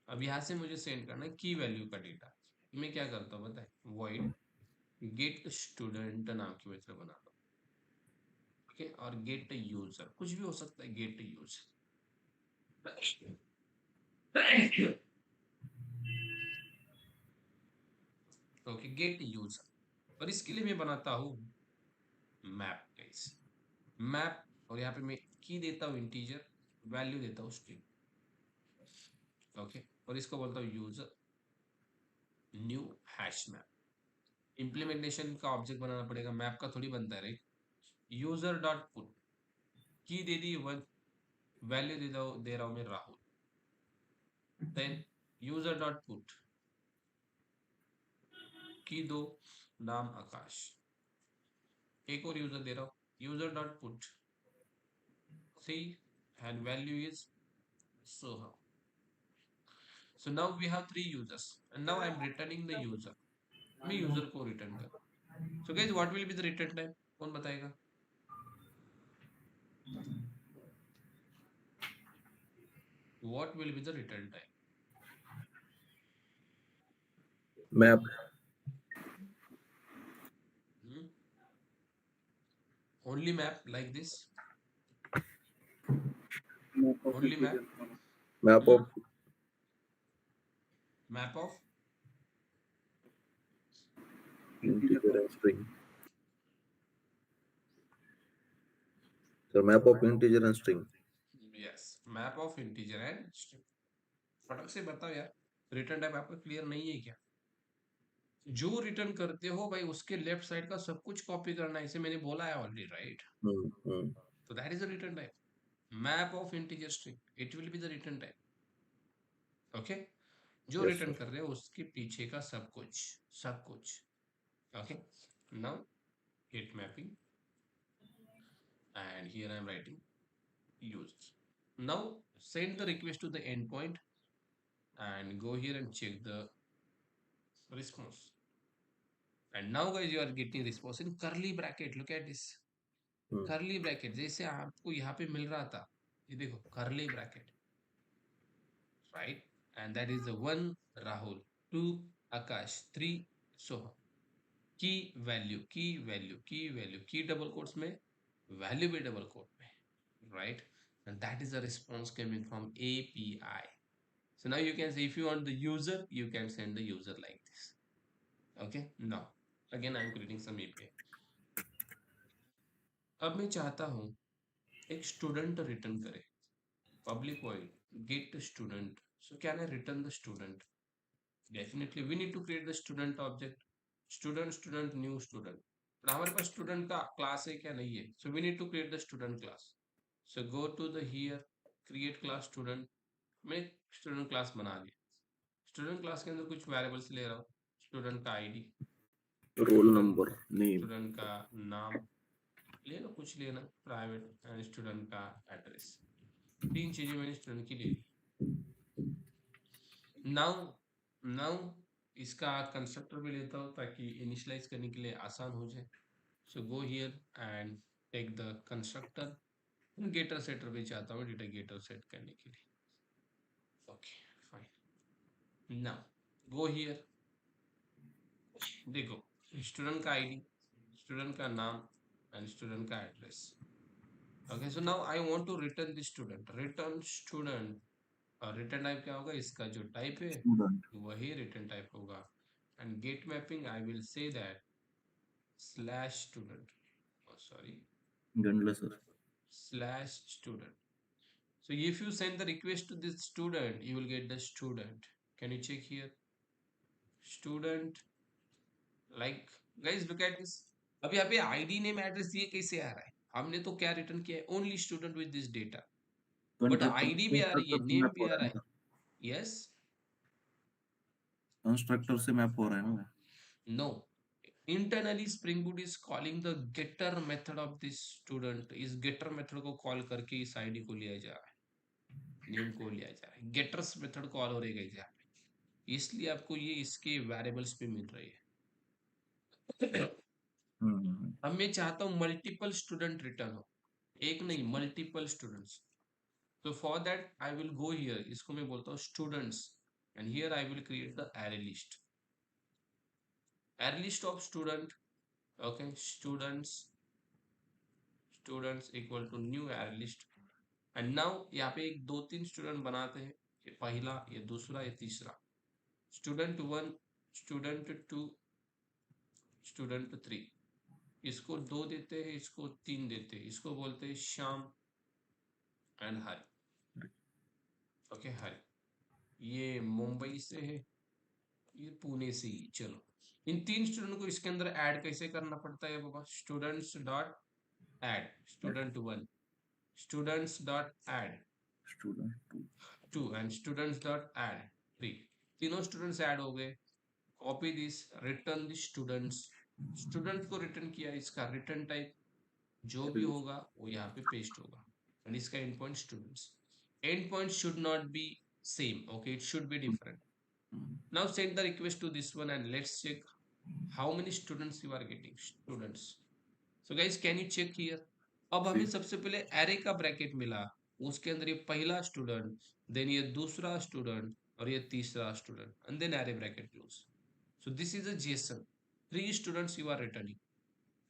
अब यहाँ से मुझे सेंड करना है की वैल्यू का डेटा, मैं क्या करता हूँ बताए, वॉइड गेट स्टूडेंट नाम की मेथड बनाता हूँ, ठीक है, और गेट यूजर, कुछ भी हो सकता है, gate user, okay get user, और इसके लिए मैं बनाता हूँ मैप गाइस, मैप, और यहाँ पे मैं की देता हूँ इंटीजर, वैल्यू देता हूँ स्ट्रिंग, ओके, और इसको बोलता हूँ user new hash map, implementation का ऑब्जेक्ट बनाना पड़ेगा, मैप का थोड़ी बनता है राइट, यूजर डॉट पुट, की दे दी वन, वैल्यू दे रहा हूं मैं Rahul, then user dot put, key दो, नाम आकाश, एक और यूजर दे रहा हूं, user dot put C, and value is Soham, so now we have three users, and now I am returning the user, मैं यूजर को रिटर्न कर, so guys what will be the return time, कौन बताएगा, what will be the return time, Map. Only map like this, map of only map, integer. Map of map of Integer integer form. and string. So map of integer and string. Yes, map of integer and string, फटक से बताओ यार, रिटर्न टाइप आपका क्लियर नहीं है क्या, जो रिटर्न करते हो भाई उसके लेफ्ट साइड का सब कुछ कॉपी करना है, इसे मैंने बोला है ऑलरेडी राइट, Hmm. तो that is the return type, map of integer string, it will be the return type, okay, जो Yes, sir. रिटर्न कर रहे हो उसके पीछे का सब कुछ, सब कुछ, okay, now get mapping, and here I am writing users, now send the request to the endpoint and go here and check the response, and now guys you are getting response in curly bracket, look at this, Hmm. curly bracket जैसे आपको यहाँ पे मिल रहा था, ये देखो curly bracket, right, and that is the one Rahul, two Akash, three Soham, की वैल्यू की वैल्यू की वैल्यू की डबल कोट्स में, वैल्यू भी डबल कोट में, right, and that is the response coming from API. So now you can say if you want the user you can send the user like this, okay, now again I am creating some API. अब मैं चाहता हूँ एक स्टूडेंट रिटर्न करे, public void get student. So can I return the student? Definitely we need to create the student object, student new student. पर हमारे पास स्टूडेंट का क्लास है क्या? नहीं है, so we need to create the student class. So go to the here, create class student. मैं स्टूडेंट क्लास बना लिया। स्टूडेंट क्लास के अंदर कुछ वेरिएबल्स ले रहा हूँ, स्टूडेंट का ID, roll student number, name. Student का नाम ले लो, कुछ लेना प्राइवेट, एंड स्टूडेंट का एड्रेस। 3 चीजें मैंने स्टूडेंट की ले ली। नाउ नाउ इसका कंस्ट्रक्टर भी लेता हूँ ताकि इनिशियलाइज करने के लिए आसान हो जाए। So go here and take the constructor. Getter setter भी चाहता हूँ डेटा गेटर सेट करने के लिए। Okay fine, now go here, देखो स्टूडेंट का आईडी, स्टूडेंट का नाम एंड स्टूडेंट का address. Okay, so now I want to return this student, return student. और रिटर्न टाइप क्या होगा? इसका जो टाइप है स्टूडेंट। वही रिटर्न टाइप होगा। And get mapping I will say that slash student, sorry Gandla sir. slash student. So if you send the request to this student, you will get the student. Can you check here? Student, like guys look at this. अब यहाँ पे आईडी नेम एड्रेस ये कैसे आ रहा है? हमने तो क्या रिटर्न किया है? Only student with this data, but ID भी आ रही है, कंस्ट्रक्टर से नेम मैप भी हो आ रहा रहा है है। ना। यस, कंस्ट्रक्टर से मैप हो रहा है ना। No, internally spring boot is calling the getter method of this student। इस getter method को कॉल करके इस आईडी को लिया जा रहा है, नेम को लिया जा रहा है, getters method कॉल हो रही है, इसलिए आपको ये इसके वेरिएबल्स पे मिल रही है। अब मैं चाहता हूँ मल्टीपल स्टूडेंट रिटर्न हो, एक नहीं मल्टीपल स्टूडेंट्स। तो for that I will go here, इसको मैं बोलता हूँ students, and here I will create the array list, array list of student. Okay, students equal to new array list. And now यहाँ पे एक दो तीन स्टूडेंट बनाते हैं, ये पहला, ये दूसरा, ये तीसरा। Student 1, student 2, student 3। इसको 2 देते हैं, इसको 3 देते हैं, इसको बोलते हैं श्याम एंड हरि। ओके हरि, ये मुंबई से है, ये पुणे से ही। चलो इन 3 स्टूडेंट को इसके अंदर ऐड कैसे करना पड़ता है बाबा? Students dot add student 1, students dot add student 2 and students dot add 3। तीनों स्टूडेंट्स ऐड हो गए। Copy this, return this students. Student को रिटर्न किया, इसका रिटर्न टाइप जो भी 3। होगा वो यहाँ पे पेस्ट होगा, एंड इसका end point students. End point should not be same, okay, it should be different. Now send the request to this one and let's check how many students you are getting, students. So guys can you check here? अब हमें सबसे पहले एरे का ब्रैकेट मिला, उसके अंदर ये पहला स्टूडेंट, देन ये दूसरा स्टूडेंट, और ये तीसरा student, and then array bracket close. So this is a JSON. 3 students you are returning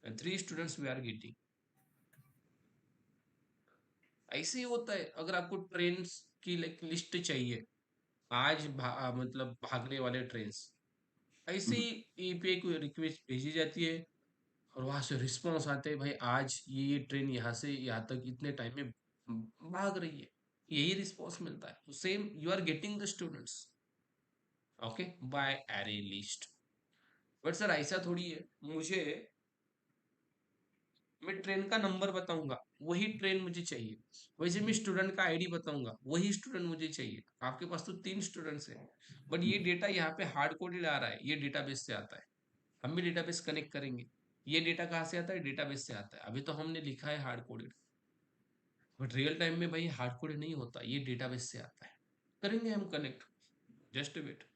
and 3 students we are getting. ऐसे ही होता है अगर आपको ट्रेन्स की लिस्ट चाहिए, आज मतलब भागने वाले ट्रेन्स, ऐसे ही एपीआई को रिक्वेस्ट भेजी जाती है और वहां से रिस्पॉन्स आते हैं, भाई आज ये ट्रेन यहाँ से यहाँ तक इतने टाइम में भाग रही है, यही रिस्पॉन्स मिलता है। तो same you are getting the students, okay, by array list. But sir ऐसा थोड़ी है, मैं ट्रेन का नंबर बताऊंगा, वही ट्रेन मुझे चाहिए। वैसे मैं स्टूडेंट का आईडी बताऊंगा, वही स्टूडेंट मुझे चाहिए। आपके पास तो 3 स्टूडेंट्स हैं, बट ये डेटा यहाँ पे हार्ड कोडेड आ रहा है, ये डेटाबेस से आता है। हम भी डेटाबेस कनेक्ट करेंगे। ये डेटा कहाँ से आता है? डेटाबेस से आता है। अभी तो हमने लिखा है hard coded, but real time में भाई हार्ड कोडेड नहीं होता, ये डेटाबेस से आता है। करेंगे हम कनेक्ट, जस्ट वेट।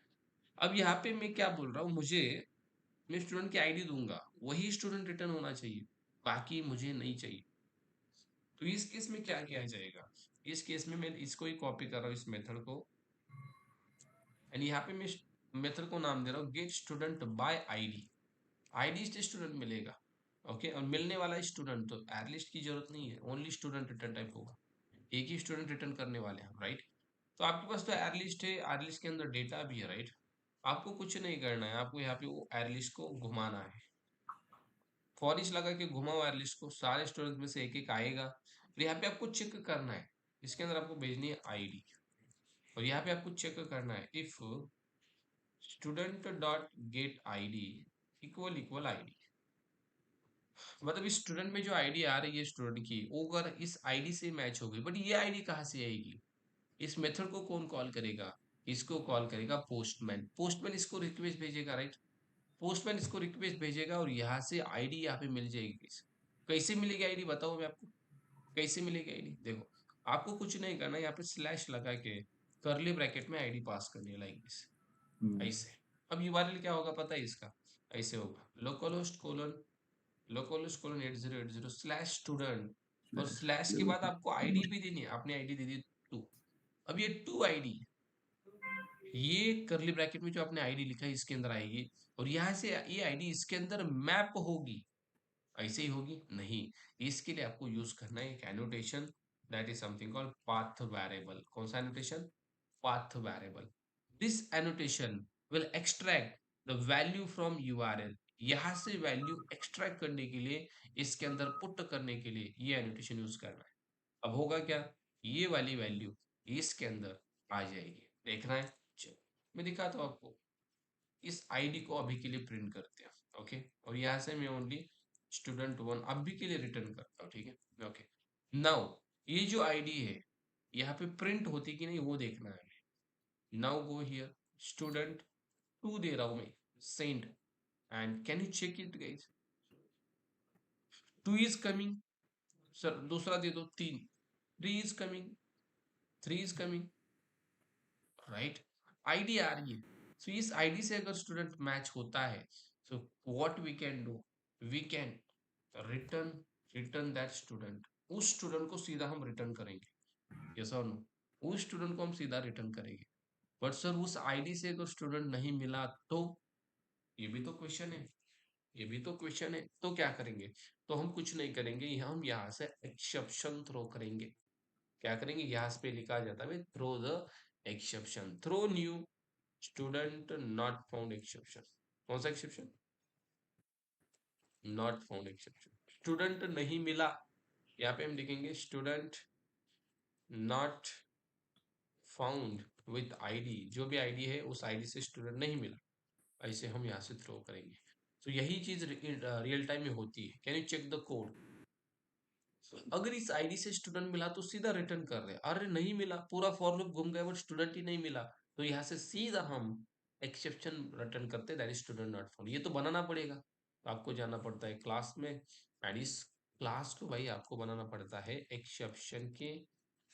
अब यहाँ पे मैं क्या बोल रहा हूँ, मैं स्टूडेंट की आईडी दूंगा, वही स्टूडेंट रिटर्न होना चाहिए, बाकी मुझे नहीं चाहिए। तो इस केस में क्या किया जाएगा? इस केस में मैं इसको ही कॉपी कर रहा हूँ, इस मेथड को, एंड यहाँ पे मैं मेथड को नाम दे रहा हूँ get student by ID. ID से स्टूडेंट मिलेगा, ओके, और मिलने वाला स्टूडेंट, तो एयरलिस्ट की जरूरत नहीं है, ओनली स्टूडेंट रिटर्न टाइप होगा। एक ही स्टूडेंट रिटर्न करने वाले हैं, राइट? तो आपके पास तो एयरलिस्ट है, एयरलिस्ट के अंदर डेटा भी है, राइट? आपको कुछ नहीं करना है, आपको यहाँ पे वो एयरलिस्ट को घुमाना है, फॉर ईच लगा के घुमाओ एयरलिस्ट को, सारे स्टूडेंट में से एक एक आएगा, और यहाँ पे आपको चेक करना है, इसके अंदर आपको भेजनी है आईडी, और यहाँ पे आपको चेक करना है if student dot gate ID equal equal ID, मतलब इस स्टूडेंट में जो आईडी आ रही है स्टूडेंट की, वो अगर इस आईडी से मैच हो गई, बट ये आईडी कहाँ से आएगी, इस मेथड को कौन कॉल करेगा, इसको कॉल करेगा पोस्टमैन, पोस्टमैन इसको रिक्वेस्ट भेजेगा, राइट, पोस्टमैन इसको रिक्वेस्ट भेजेगा और यहाँ से आईडी यहाँ पे मिल जाएगी। कैसे मिलेगी आईडी बताओ मैं आपको, कैसे मिलेगी आईडी, देखो आपको कुछ नहीं करना, यहाँ पे स्लैश लगा के करली ब्रैकेट में आईडी पास करनी है, लाइक दिस, ऐसे। अब यूआरएल क्या होगा पता है इसका, ऐसे होगा लोकलहोस्ट कोलन 8080 स्लैश स्टूडेंट, और स्लैश के बाद आपको आईडी भी देनी है, आपने आईडी दे दी 2, अब ये 2 आईडी, ये करली ब्रैकेट में जो आपने आईडी लिखा है इसके अंदर आएगी, और यहाँ से ये आईडी इसके अंदर मैप होगी, ऐसे ही होगी नहीं, इसके लिए आपको यूज करना है एक annotation, that is something called path variable. कौन सा annotation, path variable. This annotation will extract the value from URL, यहां से वैल्यू एक्सट्रैक्ट करने के लिए, इसके अंदर पुट करने के लिए ये एनोटेशन यूज करना है। अब होगा क्या, ये वाली वैल्यू इसके अंदर आ जाएगी, देखना है, चलो मैं दिखाता हूँ आपको। इस आईडी को अभी के लिए प्रिंट करते हैं, ओके, और यहाँ से मैं ओनली student1 अभी के लिए रिटर्न करता हूँ, ठीक है, ओके। नाउ ये जो आईडी है यहाँ पे प्रिंट होती कि नहीं वो देखना है। नाउ गो हियर, student2 दे रहा हूँ मैं, send, and can you check it guys, 2 is coming, sir दूसरा दे दो 3, 3 is coming, 3 is coming, right, ID आ रही है। सो इस आईडी से अगर स्टूडेंट मैच होता है, so what we can do, we can return return that student, उस स्टूडेंट को सीधा हम रिटर्न करेंगे, यस और नो, उस स्टूडेंट को हम सीधा रिटर्न करेंगे। बट सर उस आईडी से अगर स्टूडेंट नहीं मिला तो, ये भी तो क्वेश्चन है, ये भी तो क्वेश्चन है, तो क्या करेंगे, तो हम कुछ नहीं करेंगे, हम यहाँ से एक्सेप्शन थ्रो करेंगे। क्या करेंगे, यहाँ पे लिखा जाता है throw the exception, throw new student not found exception. कौन सा exception, not found exception, student नहीं मिला, यहाँ पे हम लिखेंगे student not found with ID, जो भी आईडी है उस आईडी से स्टूडेंट नहीं मिला, ऐसे हम यहाँ से थ्रो करेंगे। तो यही चीज रियल टाइम में होती है। Can you check the code, अगर इस आईडी से स्टूडेंट मिला तो सीधा रिटर्न कर रहे हैं, अरे नहीं मिला, पूरा फॉर लूप घूम गया बट स्टूडेंट ही नहीं मिला, तो यहाँ से सीधा हम एक्सेप्शन रिटर्न करते that is student not found. ये तो बनाना पड़ेगा, तो आपको जाना पड़ता है क्लास में, एंड इस क्लास को भाई आपको बनाना पड़ता है एक्सेप्शन के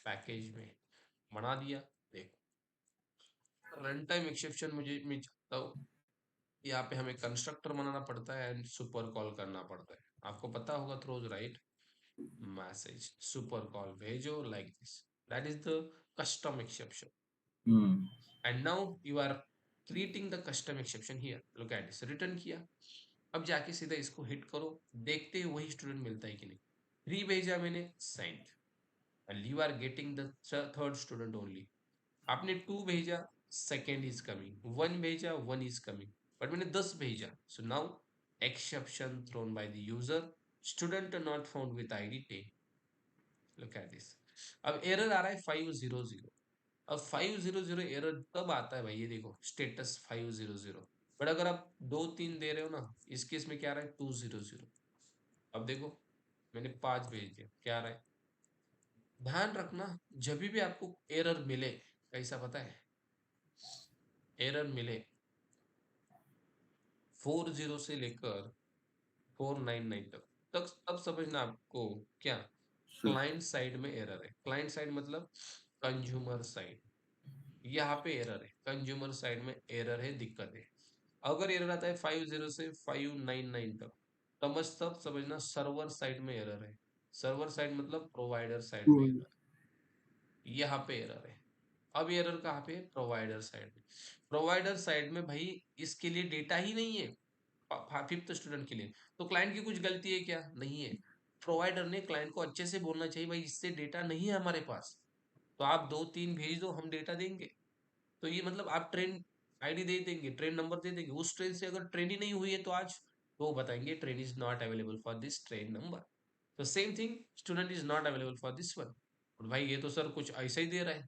पैकेज में, बना दिया। देखो रन टाइम एक्सेप्शन मुझे मैं चाहता हूँ, यहाँ पे हमें कंस्ट्रक्टर बनाना पड़ता है एंड सुपर कॉल करना पड़ता है, आपको पता होगा throws right, message super call भेजो like this, that is the custom exception, and now you are creating the custom exception here, look at this, return किया, अब जाके सीधा इसको हिट करो, देखते हैं वही स्टूडेंट मिलता है कि नहीं, 3 भेजा मैंने, send, and you are getting the third student only. आपने 2 भेजा, सेकेंड इज कमिंग, 1 भेजा, 1 इज कमिंग, बट मैंने 10 भेजा, so now exception thrown by the user, student not found with ID 10, look at this. अब एरर आ रहा है 500, अब 500 एरर तब आता है भाई, ये देखो स्टेटस 500, बट अगर आप 2 3 दे रहे हो ना, इस केस में क्या आ रहा है 200। अब देखो मैंने 5 भेज दिया, क्या आ रहा है, ध्यान रखना जब भी आपको एरर मिले, कैसा पता है, एरर मिले 40 से लेकर 499 तक, तब समझना आपको क्या, क्लाइंट साइड में एरर है, क्लाइंट साइड मतलब कंज्यूमर साइड, यहाँ पे एरर है, कंज्यूमर साइड में एरर है, दिक्कत है। अगर एरर आता है 50 से 599 तक, तब समझना सर्वर साइड में एरर है, सर्वर साइड मतलब प्रोवाइडर साइड में एरर, यहाँ पे एरर है। अब एरर कहाँ पे है, प्रोवाइडर साइड में, प्रोवाइडर साइड में भाई इसके लिए डेटा ही नहीं है, 5th स्टूडेंट के लिए, तो क्लाइंट की कुछ गलती है क्या, नहीं है, प्रोवाइडर ने क्लाइंट को अच्छे से बोलना चाहिए भाई इससे डेटा नहीं है हमारे पास, तो आप 2 3 भेज दो हम डेटा देंगे, तो ये मतलब आप ट्रेन आईडी दे देंगे, ट्रेन नंबर दे देंगे। उस ट्रेन से अगर ट्रेन ही नहीं हुई है तो आज, तो वो बताएंगे train is not available for this train number. तो same thing, student is not available for this one. और भाई ये तो सर कुछ ऐसा ही दे रहा है।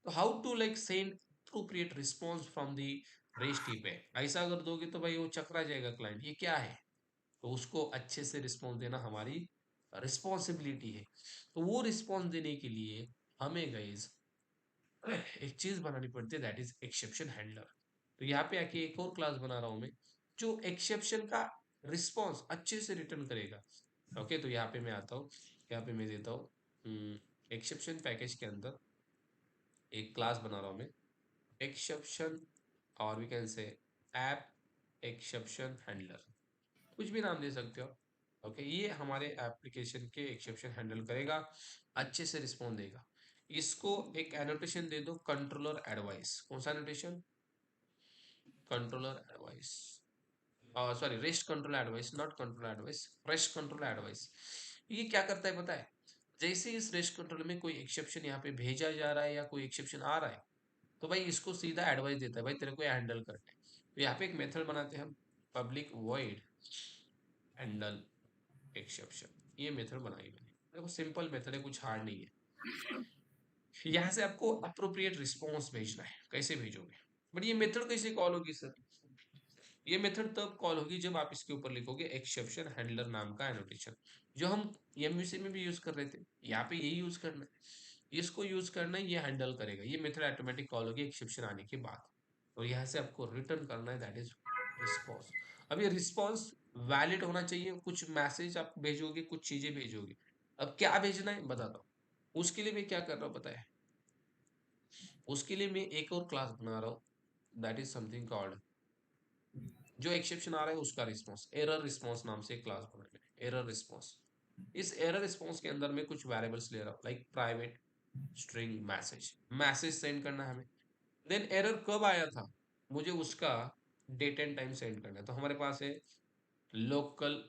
तो how to like send appropriate response from the rest पे, ऐसा अगर दोगे तो भाई वो चकरा जाएगा क्लाइंट, ये क्या है। तो उसको अच्छे से रिस्पॉन्स देना हमारी रिस्पॉन्सिबिलिटी है। तो वो रिस्पॉन्स देने के लिए हमें गाइज एक चीज बनानी पड़ती है, दैट इज एक्सेप्शन हैंडलर। तो यहाँ पे आके एक और क्लास बना रहा हूं मैं, जो एक्सेप्शन का रिस्पॉन्स अच्छे से रिटर्न करेगा। ओके, तो यहाँ पे मैं आता हूँ, यहाँ पे मैं देता हूँ एक्सेप्शन पैकेज के अंदर एक क्लास बना रहा हूँ मैं, एक्सेप्शन, और we can say app exception handler, कुछ भी नाम दे सकते हो। ओके, ये हमारे एप्लीकेशन के एक्सेप्शन हैंडल करेगा, अच्छे से रिस्पॉन्ड देगा। इसको एक एनोटेशन दे दो, कंट्रोलर एडवाइस। कौन सा annotation? Controller advice, sorry, rest control advice, not control advice, rest control advice. ये क्या करता है पता है? जैसे इस रेस्ट कंट्रोल में कोई एक्सेप्शन यहाँ पे भेजा जा रहा है या कोई एक्सेप्शन आ रहा है, तो भाई इसको सीधा एडवाइस देता है, भाई तेरे को ये हैंडल करना है। तो यहाँ पे एक मेथड बनाते हैं हम, पब्लिक वॉइड हैंडल एक्सेप्शन। ये मेथड बनाई मैंने, देखो सिंपल मेथड है, कुछ हार्ड नहीं है। यहाँ से आपको अप्रोप्रिएट रिस्पॉन्स भेजना है, कैसे भेजोगे? बट ये मेथड कैसे कॉल होगी सर? ये मेथड तब कॉल होगी जब आप इसके ऊपर लिखोगे एक्सेप्शन हैंडलर नाम का एनोटेशन, जो हम एमवीसी में भी यूज कर रहे थे, यहाँ पे यही यूज करना है। इसको यूज करना है, ये हैंडल करेगा, ये मेथड ऑटोमेटिक कॉल होगी एक्सेप्शन आने के बाद। और यहाँ से आपको रिटर्न करना है, दैट इज रिस्पॉन्स। अब ये रिस्पॉन्स वैलिड होना चाहिए, कुछ मैसेज आप भेजोगे, कुछ चीजें भेजोगे। अब क्या भेजना है बताता हूँ। उसके लिए मैं क्या कर रहा हूँ पता है? उसके लिए मैं एक और क्लास बना रहा हूँ, दैट इज समथिंग कॉल्ड, जो एक्सेप्शन आ रहा है उसका रिस्पॉन्स, एरर रिस्पॉन्स नाम से क्लास बनाई मैंने, एरर रिस्पॉन्स। इस एरर रिस्पॉन्स के अंदर मैं कुछ वेरिएबल्स ले रहा हूँ, like private string message, message send करना है हमें। देन एरर कब आया था, मुझे उसका डेट एंड टाइम सेंड करना है। तो हमारे पास है लोकल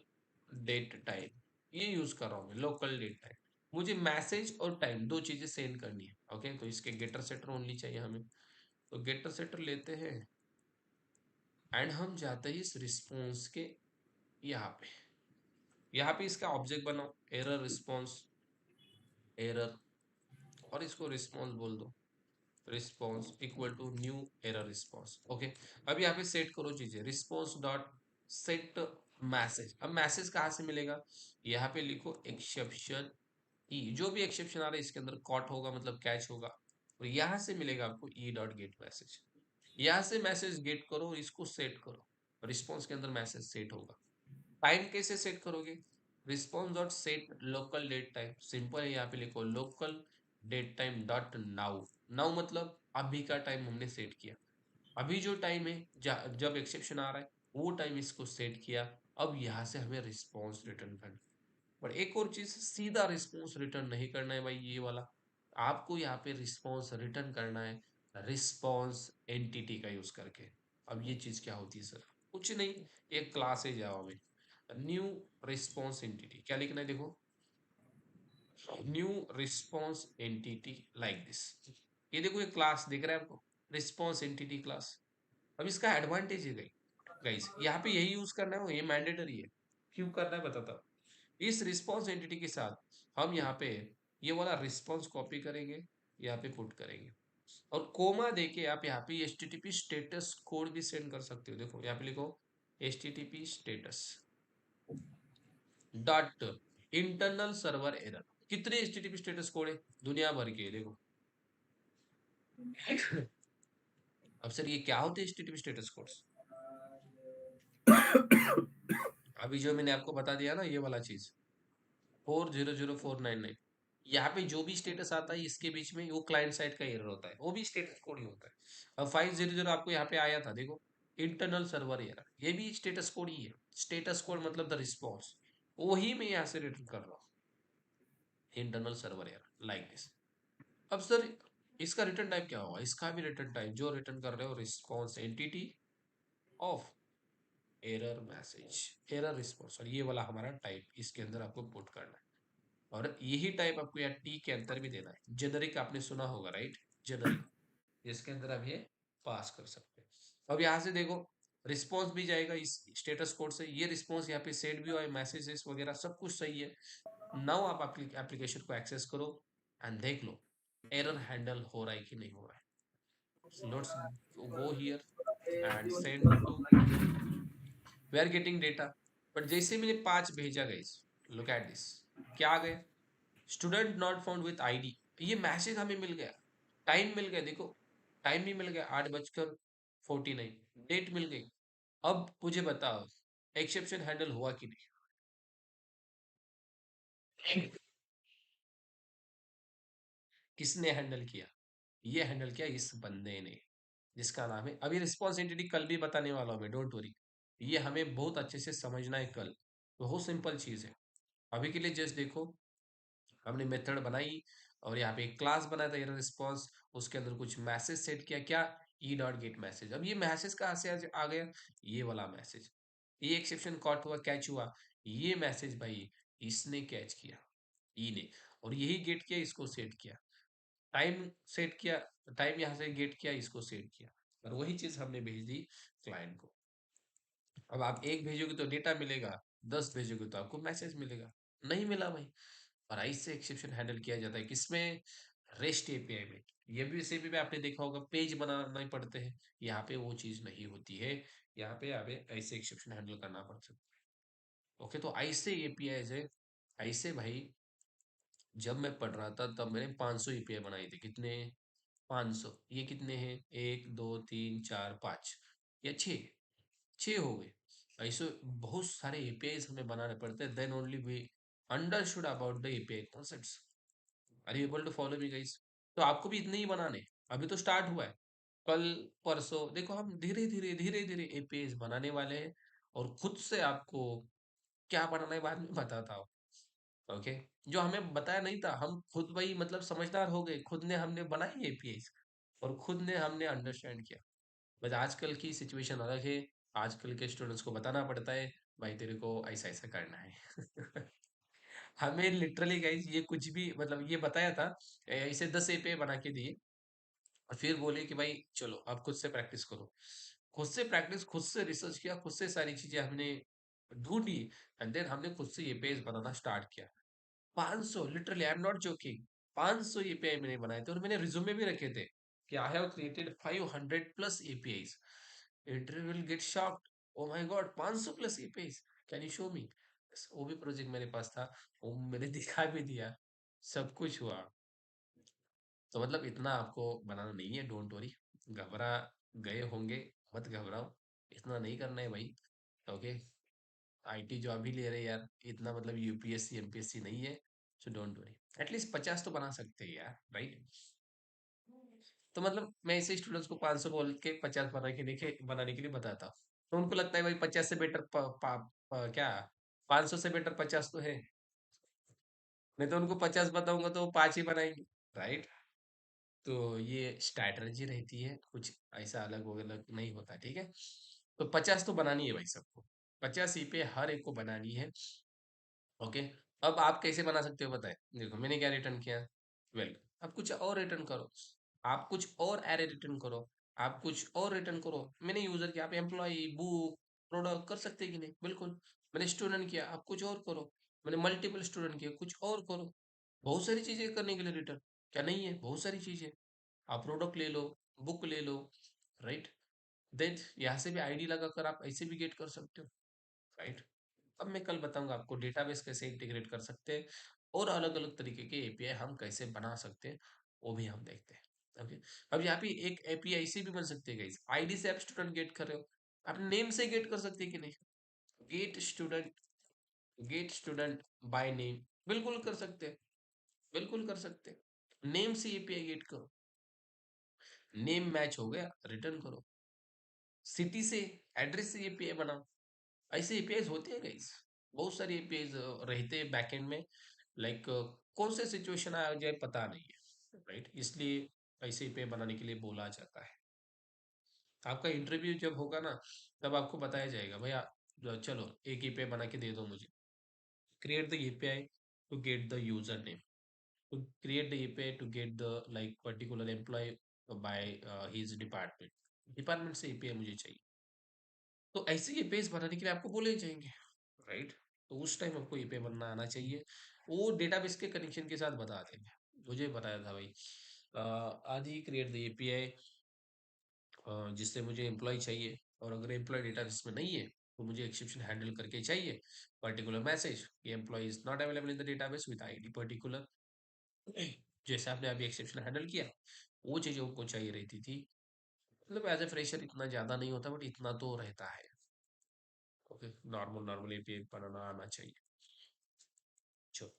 डेट टाइम, ये यूज कर रहा हूँ मैं, लोकल डेट टाइम। मुझे मैसेज और टाइम दो चीजें सेंड करनी है। ओके, तो इसके गेटर सेटर ओनली चाहिए हमें। तो गेटर सेटर लेते हैं, एंड हम जाते हैं इस रिस्पॉन्स के यहाँ पे, यहाँ पे इसका ऑब्जेक्ट बनाओ, एरर रिस्पॉन्स, एरर, और इसको रिस्पॉन्स बोल दो, response equal to new error response. Okay, अब यहाँ पे सेट करो चीजें, रिस्पॉन्स डॉट सेट मैसेज। अब मैसेज कहाँ से मिलेगा? यहाँ पे लिखो एक्सेप्शन ई, जो भी एक्सेप्शन आ रहा है इसके अंदर कॉट होगा, मतलब कैच होगा। और यहाँ से मिलेगा आपको ई डॉट गेट मैसेज। यहाँ से मैसेज गेट करो, इसको सेट करो, रिस्पॉन्स के अंदर मैसेज सेट होगा। टाइम कैसे सेट करोगे? Response dot set local date time, simple है, यहाँ पे लिखो local date time dot now. Now मतलब अभी का टाइम हमने सेट किया, अभी जो टाइम है जब एक्सेप्शन आ रहा है वो टाइम इसको सेट किया। अब यहाँ से हमें रिस्पॉन्स रिटर्न करना। पर एक और चीज, सीधा रिस्पॉन्स रिटर्न नहीं करना है भाई, ये वाला आपको यहाँ पे रिस्पॉन्स रिटर्न करना है रिस्पॉन्स एंटिटी का यूज करके। अब ये चीज क्या होती है सर? कुछ नहीं, एक क्लास है जावा में, न्यू रिस्पॉन्स एंटिटी। क्या लिखना है देखो, new response entity, like this. ये देखो, ये क्लास दिख रहा है आपको, रिस्पॉन्स एंटिटी क्लास। अब इसका एडवांटेज है गाइस, यहाँ पे यही यूज करना है, ये मैंडेटरी है। क्यों करना है बताता हूँ। इस रिस्पॉन्स एंटिटी के साथ हम यहाँ पे ये वाला रिस्पॉन्स कॉपी करेंगे, यहाँ पे पुट करेंगे, और कोमा देके आप यहाँ पे एचटीटीपी स्टेटस कोड भी सेंड कर सकते हो। देखो यहाँ पे लिखो HTTP status dot internal server error. कितने एचटीटीपी स्टेटस कोड है? दुनिया भर के, देखो। अब सर ये क्या होते हैं एचटीटीपी स्टेटस कोड्स? अभी जो मैंने आपको बता दिया ना, ये वाला चीज 400499, यहाँ पे जो भी स्टेटस आता है इसके बीच में वो क्लाइंट साइड का एरर होता है, वो भी स्टेटस कोड ही होता है। अब 500 आपको यहाँ पे आया था, देखो इंटरनल सर्वर एरर, ये भी स्टेटस कोड ही है। स्टेटस कोड मतलब द रिस्पॉन्स, वही मैं यहाँ से रिटर्न कर रहा हूँ, internal server error, like this. अब सर इसका रिटर्न टाइप क्या होगा? इसका भी रिटर्न टाइप जो रिटर्न कर रहे हो, response entity of error message, error response, और ये वाला हमारा टाइप इसके अंदर आपको पुट करना है। और यही टाइप आपको यहाँ टी के अंदर भी देना है। जेनरिक आपने सुना होगा राइट, जेनरिक, जिसके अंदर आप ये पास कर सकते हैं। अब यहाँ से देखो रिस्पॉन्स भी जाएगा इस स्टेटस कोड से, ये रिस्पॉन्स यहाँ पे सेट भी हुआ है, मैसेजेस वगैरह सब कुछ सही है। नाउ आप एप्लीकेशन को एक्सेस करो एंड देख लो एरर हैंडल हो रहा है कि नहीं हो रहा है। Let's go here and send two, we are getting data. But जैसे मैंने 5 भेजा गाइस, लुक एट दिस, क्या आ गया, student not found with ID. ये मैसेज हमें मिल गया, टाइम मिल गया, देखो टाइम भी मिल गया 8:49, डेट मिल गई। अब मुझे बताओ एक्सेप्शन हैंडल हुआ कि नहीं? किसने हैंडल किया? ये हैंडल किया इस बंदे ने, जिसका नाम है, अभी रिस्पॉन्स एंटिटी कल भी बताने वाला हूं मैं, डोंट वरी। ये हमें बहुत अच्छे से समझना है कल, बहुत सिंपल चीज है। अभी के लिए जस्ट देखो, हमने मेथड बनाई और यहाँ पे एक क्लास बनाया था एरर रिस्पॉन्स, उसके अंदर कुछ मैसेज सेट किया, क्या, ई डॉट गेट मैसेज। अब ये मैसेज कहाँ से आ गया, ये वाला मैसेज, ये एक्सेप्शन कॉट हुआ, कैच हुआ, ये मैसेज भाई इसने कैच किया, ई ने, और यही गेट किया, इसको सेट किया, टाइम सेट किया, टाइम यहाँ से गेट किया, इसको सेट किया, और वही चीज हमने भेज दी क्लाइंट को। अब आप एक भेजोगे तो डेटा मिलेगा, 10 भेजोगे तो आपको मैसेज मिलेगा। नहीं मिला भाई, और ऐसे एक्सेप्शन हैंडल किया जाता है किसमें, रेस्ट एपीआई में। ये भी इसे भी आपने देखा होगा, पेज बनाने पड़ते हैं, यहाँ पे वो चीज नहीं होती है, यहाँ पे हमें ऐसे एक्सेप्शन हैंडल करना पड़ता है। ओके, तो ऐसे एपीआई है, ऐसे भाई जब मैं पढ़ रहा था तब मैंने 500 एपीआई बनाए थे, कितने, 500, ये कितने हैं, 1 2 3 4 5, या 6, 6 हो गए। ऐसे बहुत सारे एपीआई हमें बनाने पड़ते हैं, then only we understood about the API concepts. Are you able to follow me guys? तो आपको भी इतने ही बनाने, अभी तो स्टार्ट हुआ है, कल परसों देखो हम धीरे धीरे धीरे धीरे एपीआई बनाने वाले हैं, और खुद से आपको क्या बनाना है बाद में बताता हूँ। ओके, जो हमें बताया नहीं था, हम खुद भाई मतलब समझदार हो गए, खुद ने हमने बनाई एपीआई और खुद ने हमने अंडरस्टैंड किया। बस आजकल की सिचुएशन अलग है, आजकल के स्टूडेंट्स को बताना पड़ता है, भाई तेरे को ऐसा ऐसा करना है। हमें लिटरली गाइस ये कुछ भी मतलब ये बताया था, इसे 10 एपीआई बना के दिए, और फिर बोले कि भाई चलो अब खुद से प्रैक्टिस करो। खुद से प्रैक्टिस, खुद से रिसर्च किया, खुद से सारी चीजें हमने ढूंढी, एंड देन हमने खुद से एपीआई बनाना स्टार्ट किया। 500, literally I am not joking, 500 API मैंने बनाए थे, और मैंने रिज्यूमे भी रखे थे कि I have created 500 plus APIs. Interview will get shocked, oh my God 500 plus APIs, can you show मी? वो भी प्रोजेक्ट मेरे पास था, वो मैंने दिखा भी दिया, सब कुछ हुआ। तो मतलब इतना आपको बनाना नहीं है, डोंट वरी, घबरा गए होंगे, मत घबराओ, इतना नहीं करना है भाई। ओके, आईटी जॉब ही ले रहे यार, इतना मतलब यूपीएससी एमपीएससी नहीं है, सो डोंट वरी, एटलीस्ट 50 तो बना सकते हैं यार, राइट? तो मतलब मैं ऐसे स्टूडेंट्स को 500 बोल के 50 बनाने के लिए बताता हूँ, तो उनको लगता है भाई 50 से बेटर क्या, 500 से बेटर 50 तो है, नहीं तो उनको 50 बताऊंगा तो वो 5 ही बनाएंगे, राइट? तो ये स्ट्रैटेजी रहती है, कुछ ऐसा अलग वगैरह नहीं होता, ठीक है? तो 50 तो बनानी है भाई सबको, 50 ही पे हर एक को बनानी है। ओके, अब आप कैसे बना सकते हो बताए, देखो मैंने क्या रिटर्न किया, वेल, अब कुछ और रिटर्न करो, आप कुछ और एरे रिटर्न करो, आप कुछ और रिटर्न करो। मैंने यूजर किया, आप एम्प्लॉय, बुक, प्रोडक्ट कर सकते हैं कि नहीं, बिल्कुल। मैंने स्टूडेंट किया, आप कुछ और करो। मैंने मल्टीपल स्टूडेंट किया, कुछ और करो। बहुत सारी चीजें करने के लिए रिटर्न, क्या नहीं है, बहुत सारी चीजें। आप प्रोडक्ट ले लो, बुक ले लो, राइट? देन यहाँ से भी आईडी लगाकर आप ऐसे भी गेट कर सकते हो, राइट? अब मैं कल बताऊंगा आपको डेटाबेस कैसे इंटीग्रेट कर सकते हैं, और अलग अलग तरीके के एपीआई हम कैसे बना सकते हैं, वो भी हम देखते हैं। ओके, अब यहाँ पे एक एपीआई से भी बन सकते हैं गाइस, आईडी से आप स्टूडेंट गेट कर रहे हो, आप नेम से गेट कर सकते हैं कि नहीं, get student, get student by name, बिल्कुल कर सकते हैं, बिल्कुल कर सकते हैं। नेम से एपीआई गेट करो, नेम मैच हो गया, रिटर्न करो। सिटी से, एड्रेस से एपीआई बनाओ, ऐसे एपीआई होते हैं गाइस, बहुत सारे एपीआई रहते हैं बैकएंड में, लाइक कौन से सिचुएशन आ जाए पता नहीं है, राइट? इसलिए ऐसे एपीआई बनाने के लिए बोला जाता है। आपका इंटरव्यू जब होगा ना, तब आपको बताया जाएगा भाई चलो एक एपीआई बना के दे दो मुझे, create the API to get the user name, to create the API to get the like particular employee by his department. Department से एपीआई मुझे चाहिए। तो ऐसे एपीआईज बनाने के लिए आपको बोले जाएंगे, राइट? तो उस टाइम आपको एपीआई बनना आना चाहिए। वो डेटाबेस के कनेक्शन के साथ बता देंगे। मुझे बताया था भाई, आदि क्रिएट द एपीआई जिससे मुझे एम्प्लॉय चाहिए, और अगर एम्प्लॉय डेटाबेस में नहीं है तो मुझे एक्सेप्शन हैंडल करके चाहिए पर्टिकुलर मैसेज कि employ is not available in the database with ID particular. जैसे आपने अभी एक्सेप्शन हैंडल किया, वो चीज़ आपको चाहिए रहती थी। मतलब एज ए फ्रेशर इतना ज़्यादा नहीं होता, बट इतना तो रहता है। ओके, नॉर्मल नॉर्मल एपीआई बनाना आना चाहिए। चलो,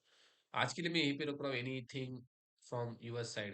आज के लिए मैं यहीं पे रुक रहा हूँ। Anything from your side?